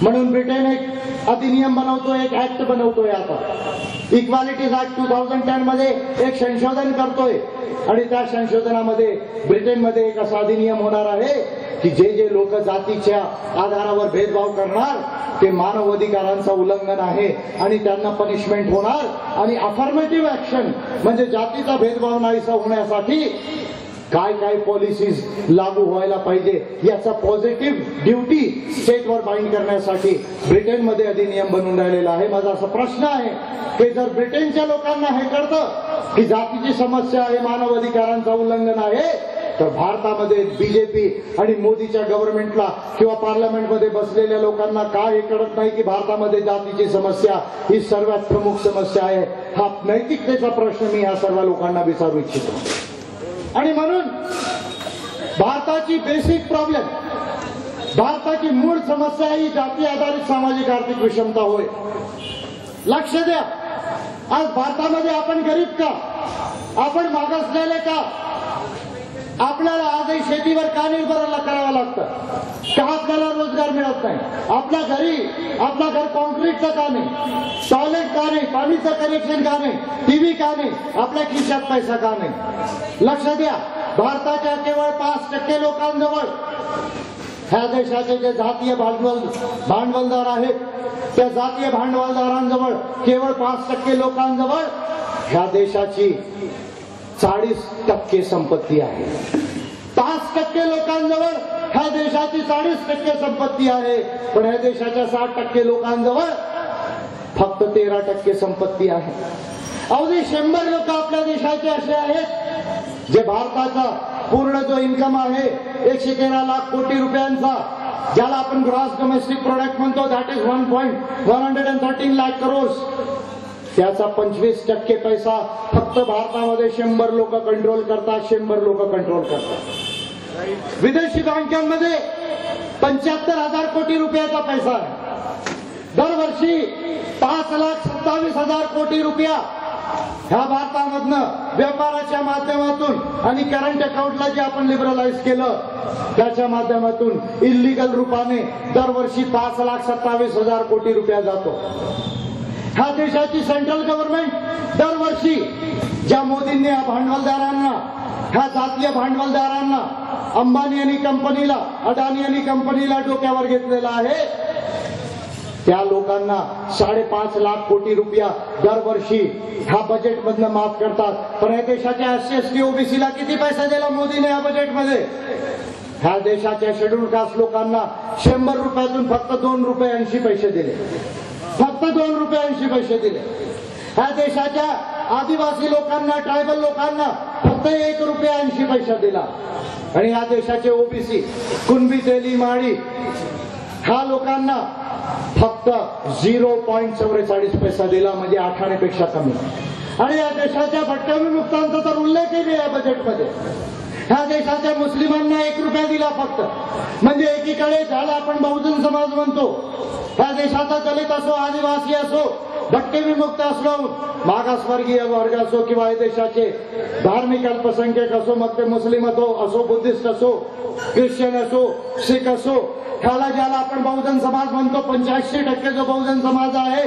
म्हणून ब्रिटन एक अधिनियम बनवतोय, एक ऍक्ट बनवतोय. आता इक्वालिटीज ऍक्ट 2010 मध्ये एक संशोधन करतोय आणि त्या संशोधनामध्ये ब्रिटनमध्ये एक असा अधिनियम होणार आहे की जे जे लोक जातीच्या आधारावर भेदभाव करणार ते मानव अधिकारांचं उल्लंघन आहे आणि त्यांना पनिशमेंट होणार. आणि अफर्मेटिव्ह ऍक्शन म्हणजे जातीचा भेदभाव नाहीसा होण्यासाठी काय काय पॉलिसीज लागू व्हायला पाहिजे याचा पॉझिटिव्ह ड्युटी स्टेटवर बाइंड करण्यासाठी ब्रिटनमध्ये अधिनियम बनवून राहिलेला आहे. माझा असा प्रश्न आहे की जर ब्रिटनच्या लोकांना हे कळतं की जातीची समस्या आहे, मानव अधिकारांचं उल्लंघन आहे, तर भारतामध्ये बीजेपी आणि मोदीच्या गव्हर्नमेंटला किंवा पार्लमेंटमध्ये बसलेल्या लोकांना काय हे कळत नाही की भारतामध्ये जातीची समस्या ही सर्वात प्रमुख समस्या आहे. हा नैतिकतेचा प्रश्न मी या सर्व लोकांना विचारू इच्छितो. आणि म्हणून भारताची बेसिक प्रॉब्लेम, भारताची मूळ समस्या ही जाती आधारित सामाजिक आर्थिक विषमता होय. लक्ष द्या, आज भारतामध्ये आपण गरीब का, आपण मागासलेले का, आपल्याला आजही शेतीवर का निर्भर करावं लागतं, का आपल्याला रोजगार मिळत नाही, आपल्या घरी आपलं घर कॉन्क्रीटचं का नाही, टॉयलेट का नाही, पाणीचं कनेक्शन का नाही, टीव्ही का नाही, आपल्या खिशात पैसा का नाही. लक्ष द्या, भारताच्या केवळ 5% लोकांजवळ, ह्या देशाचे जे जातीय भांडवलदार आहेत त्या जातीय भांडवलदारांजवळ केवळ 5% लोकांजवळ ह्या देशाची 40% संपत्ती आहे. 5% लोकांजवळ ह्या देशाची 40% संपत्ती आहे, पण ह्या देशाच्या 60% लोकांजवळ फक्त 13% संपत्ती आहे. अवघे 100 लोक आपल्या देशाचे असे आहेत जे भारताचा पूर्ण जो इन्कम आहे 113 लाख कोटी रुपयांचा, ज्याला आपण ग्रॉस डोमेस्टिक प्रोडक्ट म्हणतो, दॅट इज 1.113 लाख करोड, त्याचा 25% पैसा फक्त भारतामध्ये 100 लोक कंट्रोल करतात. 100 लोक कंट्रोल करतात. विदेशी बँकांमध्ये 75,000 कोटी रुपयाचा पैसा आहे. दरवर्षी 5,27,000 कोटी रुपया ह्या भारतामधनं व्यापाराच्या माध्यमातून आणि करंट अकाउंटला जे आपण लिबरलाइज केलं त्याच्या माध्यमातून इल्लीगल रूपाने दरवर्षी 5,27,000 कोटी रुपया जातो. ह्या देशाची सेंट्रल गव्हर्नमेंट दरवर्षी ज्या मोदींनी या भांडवलदारांना, ह्या जातीय भांडवलदारांना, अंबानी आणि कंपनीला, अडाणी आणि कंपनीला डोक्यावर घेतलेला आहे, त्या लोकांना 5.5 लाख कोटी रुपया दरवर्षी ह्या बजेटमधनं माफ करतात. पण या देशाच्या SC/ST OBCला किती पैसा दिला मोदीने या बजेटमध्ये? ह्या देशाच्या शेड्यूल कास्ट लोकांना 100 रुपयातून फक्त 2 रुपये 80 पैसे दिले, फक्त 2 रुपये 80 पैसे दिले. ह्या देशाच्या आदिवासी लोकांना, ट्रायबल लोकांना फक्त 1 रुपया 80 पैसा दिला. आणि ह्या देशाचे OBC, कुणबी, तेली, माळी ह्या लोकांना फक्त 0.44 पैसा दिला, म्हणजे 8 आण्यापेक्षा कमी. आणि या देशाच्या भटक्या विमुक्तांचा तर उल्लेखही नाही या बजेटमध्ये. ह्या देशाच्या मुस्लिमांना 1 रुपया दिला फक्त. म्हणजे एकीकडे ज्याला आपण बहुजन समाज म्हणतो, ह्या देशाचा दलित असो, आदिवासी असो, भटके विमुक्त असो, मागासवर्गीय वर्ग असो किंवा या देशाचे धार्मिक अल्पसंख्याक असो, मग ते मुस्लिम असो, बुद्धिस्ट असो, ख्रिश्चन असो, शीख असो, ह्याला ज्याला आपण बहुजन समाज म्हणतो, 85% जो बहुजन समाज आहे,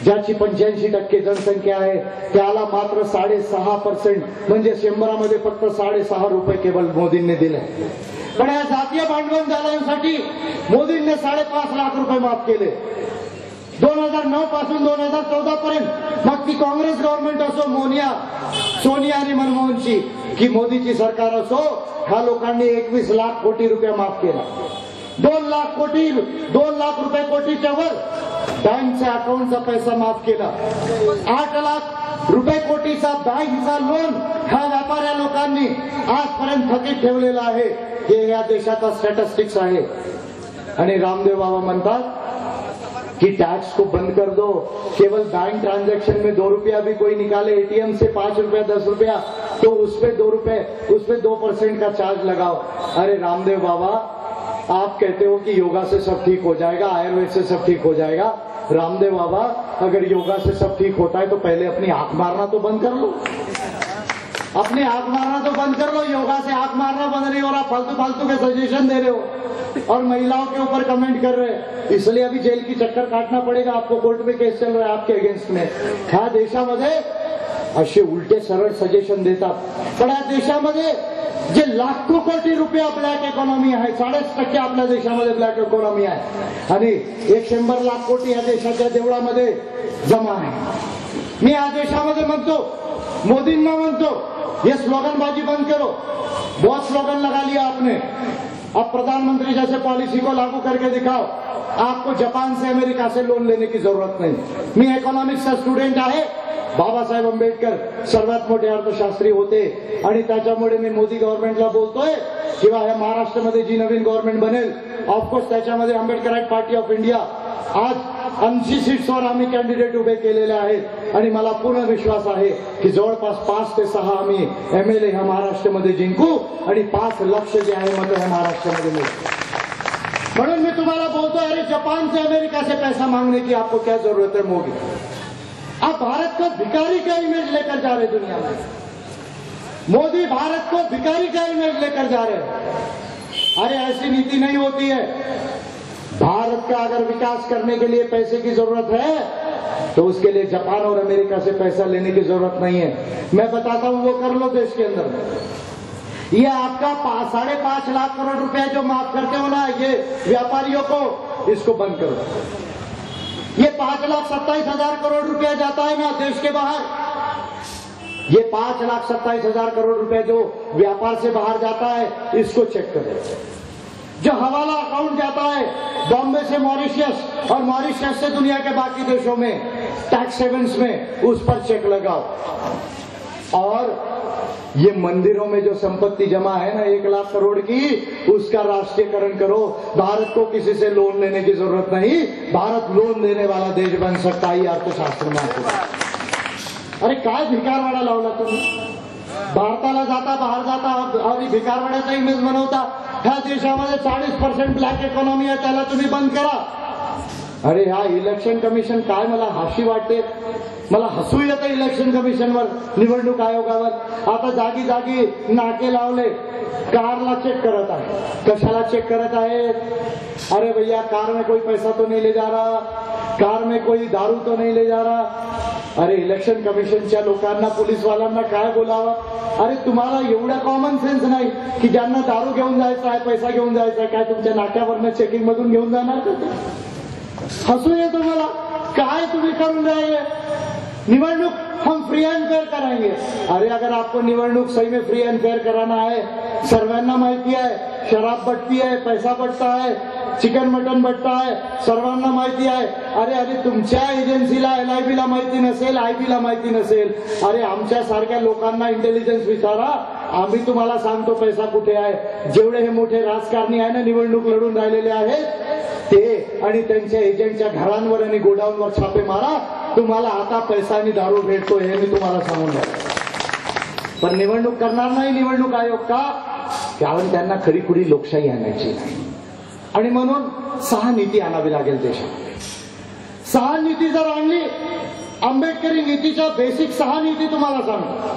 ज्याची 85% जनसंख्या आहे, त्याला मात्र 6.5% म्हणजे 100 मध्ये फक्त 6.5 रुपये केवळ मोदींनी दिले. पण या जातीय भांडवलदारांसाठी मोदींनी 5.5 लाख रुपये माफ केले 2009 पासून 2014 पर्यंत. मग ती काँग्रेस गव्हर्नमेंट असो, सोनिया आणि मनमोहनची की मोदीची सरकार असो, ह्या लोकांनी 21 लाख कोटी रुपये माफ केला. 2 लाख रुपये कोटीच्या वर बँकच्या अकाउंटचा पैसा माफ केला. 8 लाख रुपये कोटीचा बँकचा लोन ह्या व्यापाऱ्या लोकांनी आजपर्यंत थकीत ठेवलेला आहे. हे या देशाचा स्टॅटिस्टिक्स आहे. आणि रामदेव बाबा म्हणतात कि टैक्स को बंद कर दो, केवल बैंक ट्रांजैक्शन में 2 रुपया भी कोई निकाले एटीएम से 5 रुपया 10 रुपया तो उसपे 2 रुपए, उसपे 2% का चार्ज लगाओ. अरे रामदेव बाबा, आप कहते हो कि योगा से सब ठीक हो जाएगा, आयुर्वेद से सब ठीक हो जाएगा. रामदेव बाबा, अगर योगा से सब ठीक होता है तो पहले अपनी आंख मारना तो बंद कर लो. अपनी आंख मारना तो बंद कर लो. योगा से आंख मारना बंद नहीं हो रहा, फालतू फालतू के सजेशन दे रहे हो और महिलाओं के ऊपर कमेंट कर रहे हैं. इसलिए अभी जेल की चक्कर काटना पड़ेगा आपको. कोर्ट में केस चल रहा है आपके अगेन्स्ट में. ह्या देशामध्ये असे उलटे सरळ सजेशन देतात. पण या देशामध्ये जे लाखो कोटी रुपया ब्लॅक इकॉनॉमी आहे, 40% आपल्या देशामध्ये ब्लॅक इकॉनॉमी आहे आणि 100 लाख कोटी या देशाच्या देवळामध्ये जमा आहे. मी या देशामध्ये म्हणतो, मोदींना म्हणतो, ये स्लोगनबाजी बंद करो. बहुत स्लोगन लगा लिया आपने. अब प्रधानमंत्री जैसे पॉलिसी को लागू करके दिखाओ. आपको जापान से, अमेरिका से लोन लेने की जरूरत नहीं. मी इकॉनॉमिक्सचा स्टुडंट आहे. बाबासाहेब आंबेडकर सर्वात मोठे अर्थशास्त्री होते आणि त्याच्यामुळे मी मोदी गव्हर्नमेंटला बोलतोय किंवा या महाराष्ट्रामध्ये जी नवीन गव्हर्नमेंट बनेल, ऑफकोर्स त्याच्यामध्ये आंबेडकराईट पार्टी ऑफ इंडिया आज 80 सीट्सवर आम्ही कॅन्डिडेट उभे केलेले आहेत आणि मला पूर्ण विश्वास आहे की जवळपास 5 ते 6 आम्ही MLA ह्या महाराष्ट्रामध्ये जिंकू आणि 5 लाख जे आहे मत ह्या महाराष्ट्रामध्ये मिळतील. म्हणून मी तुम्हाला बोलतो, अरे जापान से, अमेरिका से पैसा मांगने की आपको क्या जरूरत है मोदी? आप भारत को भिखारी का इमेज लेकर जा रहे दुनिया में. मोदी भारत को भिखारी का इमेज लेकर जा रहे हैं. अरे ऐसी नीति नहीं होती है. भारत का अगर विकास करने के लिए पैसे की जरूरत है तो उसके लिए जापान और अमेरिका से पैसा लेने की जरूरत नहीं है. मैं बताता हूं, वो कर लो देश के अंदर. ये आपका 5.5 लाख करोड़ रुपया जो माफ करते हो ना ये व्यापारियों को, इसको बंद करो. ये 5,27,000 करोड़ रुपया जाता है ना देश के बाहर, ये 5,27,000 करोड़ रुपया जो व्यापार से बाहर जाता है, इसको चेक करो. जो हवाला अकाउंट जाता है बॉम्बे से मॉरिशस और मॉरिशस से दुनिया के बाकी देशों में टैक्स हेवन्स में, उस पर चेक लगाओ. और ये मंदिरों में जो संपत्ति जमा है ना 1 लाख करोड़ की, उसका राष्ट्रीयकरण करो. भारत को किसी से लोन लेने की जरूरत नहीं. भारत लोन देने वाला देश बन सकता है अर्थशास्त्र में. अरे काय भिकारवाडा लावला तुम्ही? भारताला जाता, बाहेर जाता आणि भिकारवाड्याचा इमेज बनवता. ह्या देशामध्ये 40% ब्लॅक इकॉनॉमी आहे, त्याला तुम्ही बंद करा. अरे ह्या इलेक्शन कमिशन काय, मला हसी वाटते, मला हसू येतं इलेक्शन कमिशनवर, निवडणूक आयोगावर. आता जागी जागी नाके लावले. कारला चेक करत आहे. कशाला चेक करत आहे? अरे भैया, कार में कोई पैसा तो नहीं ले जा रहा, कार में कोई दारू तो नहीं ले जा रहा. अरे इलेक्शन कमिशनच्या लोकांना, पोलीसवाल्यांना काय बोलावं? अरे तुम्हाला एवढा कॉमन सेन्स नाही की ज्यांना दारू घेऊन जायचं आहे, पैसा घेऊन जायचा आहे, काय तुमच्या नाक्यावरनं चेकिंग मधून घेऊन जाणार का? हसू ये तुम्हाला. काय तुम्ही करून राहिले? निवडणूक हम फ्री एंड फेयर कराएंगे. अरे अगर आपको निवडणूक सही में फ्री एंड फेयर कराना है, सर्वांना माहिती आहे शराब बटती आहे, पैसा बटता है, चिकन मटन बटता है, सर्वांना माहिती आहे. अरे तुमच्या एजन्सीला LIB ला माहिती नसेल, IB ला माहिती नसेल. अरे आमच्या सारख्या लोकांना इंटेलिजन्स विचारा, आम्ही तुम्हाला सांगतो पैसा कुठे आहे. जेवढे हे मोठे राजकारणी आहे ना निवडणूक लढून राहिलेले आहेत ते आणि त्यांच्या एजंटच्या घरांवर आणि गोडाऊनवर छापे मारा, तुम्हाला आता पैसा आणि दारू भेटतो हे मी तुम्हाला सांगून राहिलो. पण निवडणूक करणार नाही निवडणूक आयोग का? कारण त्यांना खरीखुरी लोकशाही आणायची नाही. आणि म्हणून 6 नीती आणावी लागेल देशामध्ये. 6 नीती जर आणली, आंबेडकरी नीतीच्या बेसिक 6 नीती तुम्हाला सांगतो.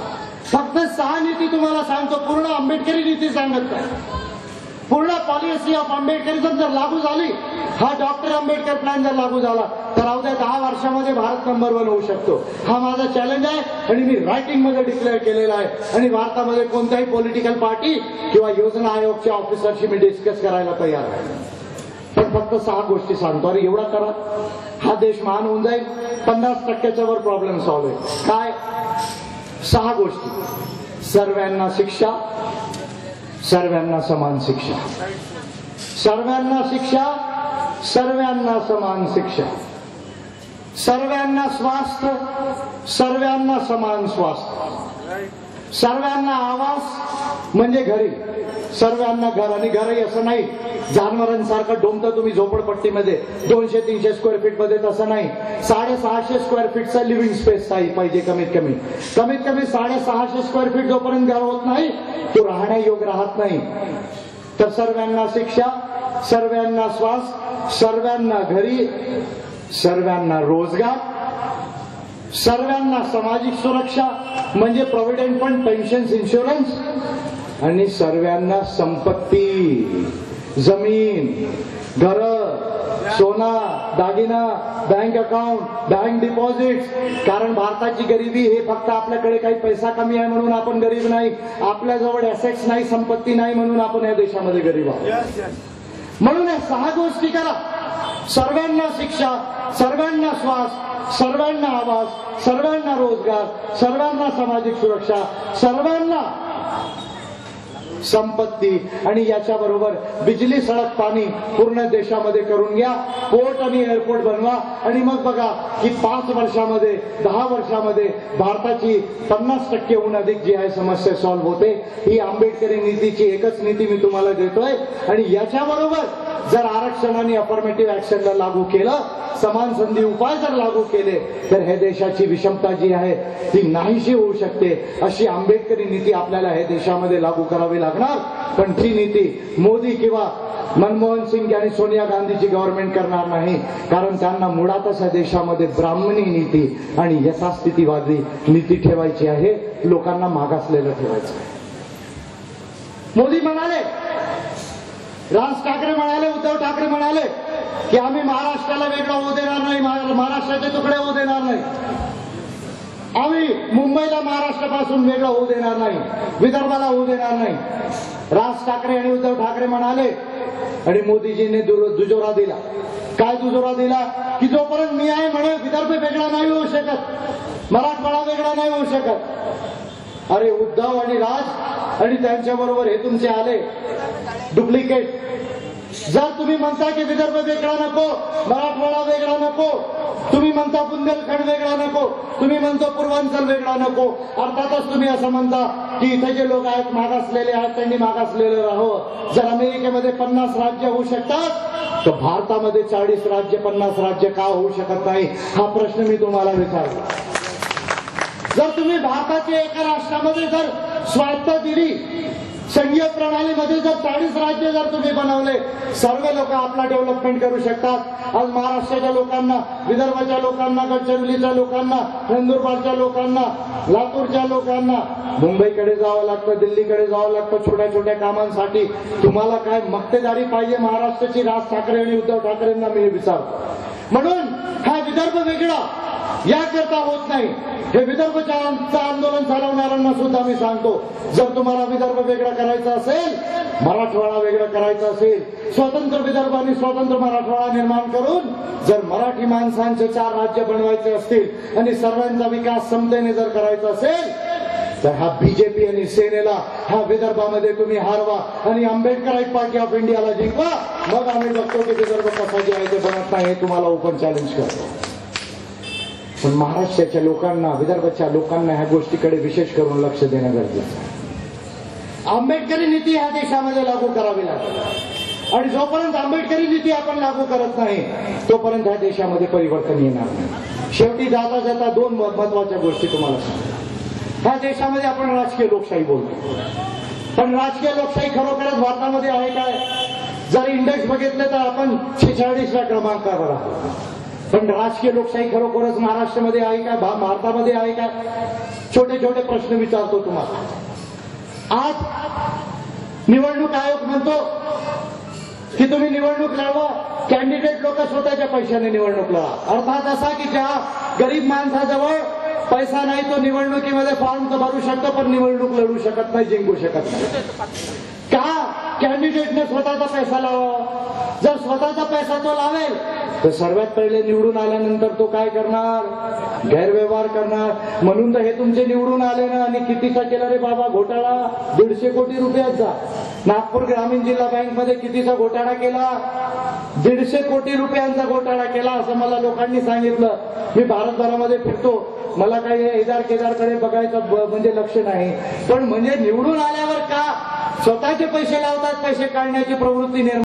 फक्त 6 नीती तुम्हाला सांगतो, पूर्ण आंबेडकरी नीती सांगत नाही. पूर्ण पॉलिसी ऑफ आंबेडकरिझम जर लागू झाली, हा डॉक्टर आंबेडकर प्लॅन जर लागू झाला तर अवघ्या 10 वर्षामध्ये भारत नंबर 1 होऊ शकतो. हा माझा चॅलेंज आहे आणि मी रायटिंग मध्ये डिक्लेअर केलेला आहे. आणि भारतामध्ये कोणत्याही पॉलिटिकल पार्टी किंवा योजना आयोगच्या ऑफिसरशी मी डिस्कस करायला तयार आहे. पण फक्त 6 गोष्टी सांगतो. अरे एवढा करा, हा देश महान होऊन जाईल. 50% वर प्रॉब्लेम सॉल्व्ह आहे. काय? 6 गोष्टी. सर्वांना शिक्षा, सर्वांना समान शिक्षा, सर्वांना शिक्षा, सर्वांना समान शिक्षा, सर्वांना स्वास्थ्य, सर्वांना समान स्वास्थ्य, सर्वांना आवास, म्हणजे घरी सर्वांना घर, आणि घरही असं नाही जनावरांसारखं डोमतं तुम्ही झोपडपट्टीमध्ये 200-300 स्क्वेअर फीट मध्ये, तसं नाही. 650 स्क्वेअर फीटचा लिव्हिंग स्पेस पाहिजे कमीत कमी 650 स्क्वेअर फीट जोपर्यंत घर होत नाही तो राहण्यायोग्य राहत नाही. तर सर्वांना शिक्षा, सर्वांना श्वास, सर्वांना घरी, सर्वांना रोजगार, सर्वांना सामाजिक सुरक्षा म्हणजे प्रॉव्हिडंट फंड, पेन्शन, इन्शुरन्स, आणि सर्वांना संपत्ती, जमीन, घर, सोना, दागिना, बँक अकाउंट, बँक डिपॉझिट. कारण भारताची गरिबी हे फक्त आपल्याकडे काही पैसा कमी आहे म्हणून आपण गरीब नाही, आपल्याजवळ ॲसेट्स नाही, संपत्ती नाही म्हणून आपण या देशामध्ये गरीब आहोत. म्हणून या 6 गोष्टी करा. सर्वांना शिक्षा, सर्वांना श्वास, सर्वांना आवाज, सर्वांना रोजगार, सर्वांना सामाजिक सुरक्षा, सर्वांना संपत्ती, आणि याच्याबरोबर बिजली, सडक, पाणी पूर्ण देशामध्ये करून घ्या. पोर्ट आणि एअरपोर्ट बनवा, आणि मग बघा की 5 वर्षामध्ये 10 वर्षामध्ये भारताची 50% अधिक जी आहे समस्या सॉल्व्ह होते. ही आंबेडकरी नीतीची एकच नीती मी तुम्हाला देतोय. आणि याच्याबरोबर जर आरक्षण आणि अफर्मेटिव्ह ऍक्शनला लागू केलं, समान संधी उपाय जर लागू केले, तर हे देशाची विषमता जी आहे ती नाहीशी होऊ शकते. अशी आंबेडकरी नीती आपल्याला हे देशामध्ये लागू करावी लागणार. पण ती नीती मोदी किंवा मनमोहन सिंग आणि सोनिया गांधीची गव्हर्नमेंट करणार नाही, कारण त्यांना मुळातच या देशामध्ये ब्राह्मणी नीती आणि यथास्थितीवादी नीती ठेवायची आहे, लोकांना मागासलेलं ठेवायचं आहे. मोदी म्हणाले, राज ठाकरे म्हणाले, उद्धव ठाकरे म्हणाले की आम्ही महाराष्ट्राला वेगळं होऊ देणार नाही, महाराष्ट्राचे तुकडे होऊ देणार नाही, आम्ही मुंबईला महाराष्ट्रापासून वेगळं होऊ देणार नाही, विदर्भाला होऊ देणार नाही. राज ठाकरे आणि उद्धव ठाकरे म्हणाले, आणि मोदीजींनी दुजोरा दिला. काय दुजोरा दिला? की जोपर्यंत मी आहे म्हणे विदर्भ वेगळा नाही होऊ शकत, मराठवाडा वेगळा नाही होऊ शकत. अरे उद्धव आणि राज आणि त्यांच्याबरोबर हे तुमचे आले डुप्लिकेट. जर तुम्ही म्हणता की विदर्भ वेगळा नको, मराठवाडा वेगळा नको, तुम्ही म्हणता बुंदेलखंड वेगळा नको, तुम्ही म्हणतो पूर्वांचल वेगळा नको, अर्थातच तुम्ही असं म्हणता की इथे जे लोक आहेत मागासलेले आहेत त्यांनी मागासलेले राहावं. जर अमेरिकेमध्ये 50 राज्य होऊ शकतात तर भारतामध्ये 40 राज्य 50 राज्य का होऊ शकत नाही, हा प्रश्न मी तुम्हाला विचारतो. जर तुम्ही भारताच्या एका राष्ट्रामध्ये जर स्वायत्ता दिली, संघीय प्रणालीमध्ये जर 40 राज्य जर तुम्ही बनवले, सर्व लोक आपला डेव्हलपमेंट करू शकतात. आज महाराष्ट्राच्या लोकांना, विदर्भाच्या लोकांना, गडचिरोलीच्या लोकांना, नंदुरबारच्या लोकांना, लातूरच्या लोकांना मुंबईकडे जावं लागतं, दिल्लीकडे जावं लागतं छोट्या छोट्या कामांसाठी. तुम्हाला काय मक्तेदारी पाहिजे महाराष्ट्राची? राज ठाकरे आणि उद्धव ठाकरेंना मी विचारतो. म्हणून हा विदर्भ वेगळा याकरता होत नाही. हे विदर्भचं आंदोलन चालवणाऱ्यांना सुद्धा मी सांगतो, जर तुम्हाला विदर्भ वेगळा करायचा असेल, मराठवाडा वेगळा करायचा असेल, स्वतंत्र विदर्भ आणि स्वतंत्र मराठवाडा निर्माण करून जर मराठी माणसांचे 4 राज्य बनवायचे असतील आणि सर्वांचा विकास समतेने जर करायचा असेल, तर हा बीजेपी आणि सेनेला ह्या विदर्भामध्ये तुम्ही हारवा आणि आंबेडकराईट पार्टी ऑफ इंडियाला जिंकवा. मग आम्ही बघतो की विदर्भ कसा जे आहे ते बनत नाही, हे तुम्हाला ओपन चॅलेंज करतो. पण महाराष्ट्राच्या लोकांना, विदर्भाच्या लोकांना ह्या गोष्टीकडे विशेष करून लक्ष देणं गरजेचं आहे. आंबेडकरी नीती ह्या देशामध्ये लागू करावी लागेल, आणि जोपर्यंत आंबेडकरी नीती आपण लागू करत नाही तोपर्यंत ह्या देशामध्ये परिवर्तन येणार नाही. शेवटी जाता जाता 2 महत्वाच्या गोष्टी तुम्हाला सांगतो. ह्या देशामध्ये आपण राजकीय लोकशाही बोलतो, पण राजकीय लोकशाही खरोखरच भारतामध्ये आहे काय? जर इंडेक्स बघितले तर आपण 46व्या क्रमांकावर आहोत. पण राजकीय लोकशाही खरोखरच महाराष्ट्रामध्ये आहे का, भारतामध्ये आहे का? छोटे छोटे प्रश्न विचारतो तुम्हाला. आज निवडणूक आयोग म्हणतो की तुम्ही निवडणूक लढवा, कॅन्डिडेट लोक स्वतःच्या पैशाने निवडणूक लढा. अर्थात असा की ज्या गरीब माणसाजवळ पैसा नाही तो निवडणुकीमध्ये फॉर्म तर भरू शकतो, पण निवडणूक लढू शकत नाही, जिंकू शकत नाही. का? कॅन्डिडेटने स्वतःचा पैसा लावा. जर स्वतःचा पैसा तो लावेल तर सर्वात पहिले निवडून आल्यानंतर तो काय करणार? गैरव्यवहार करणार. म्हणून तर हे तुमचे निवडून आले ना, आणि कितीचा केला रे बाबा घोटाळा? 150 कोटी रुपयाचा. नागपूर ग्रामीण जिल्हा बँकमध्ये कितीचा घोटाळा केला? 150 कोटी रुपयांचा घोटाळा केला असं मला लोकांनी सांगितलं. मी भारतभरामध्ये फिरतो, मला काही इदार केदारकडे बघायचं म्हणजे लक्ष नाही, पण म्हणजे निवडून आल्यावर का स्वतःचे पैसे लावतात, पैसे काढण्याची प्रवृत्ती निर्माण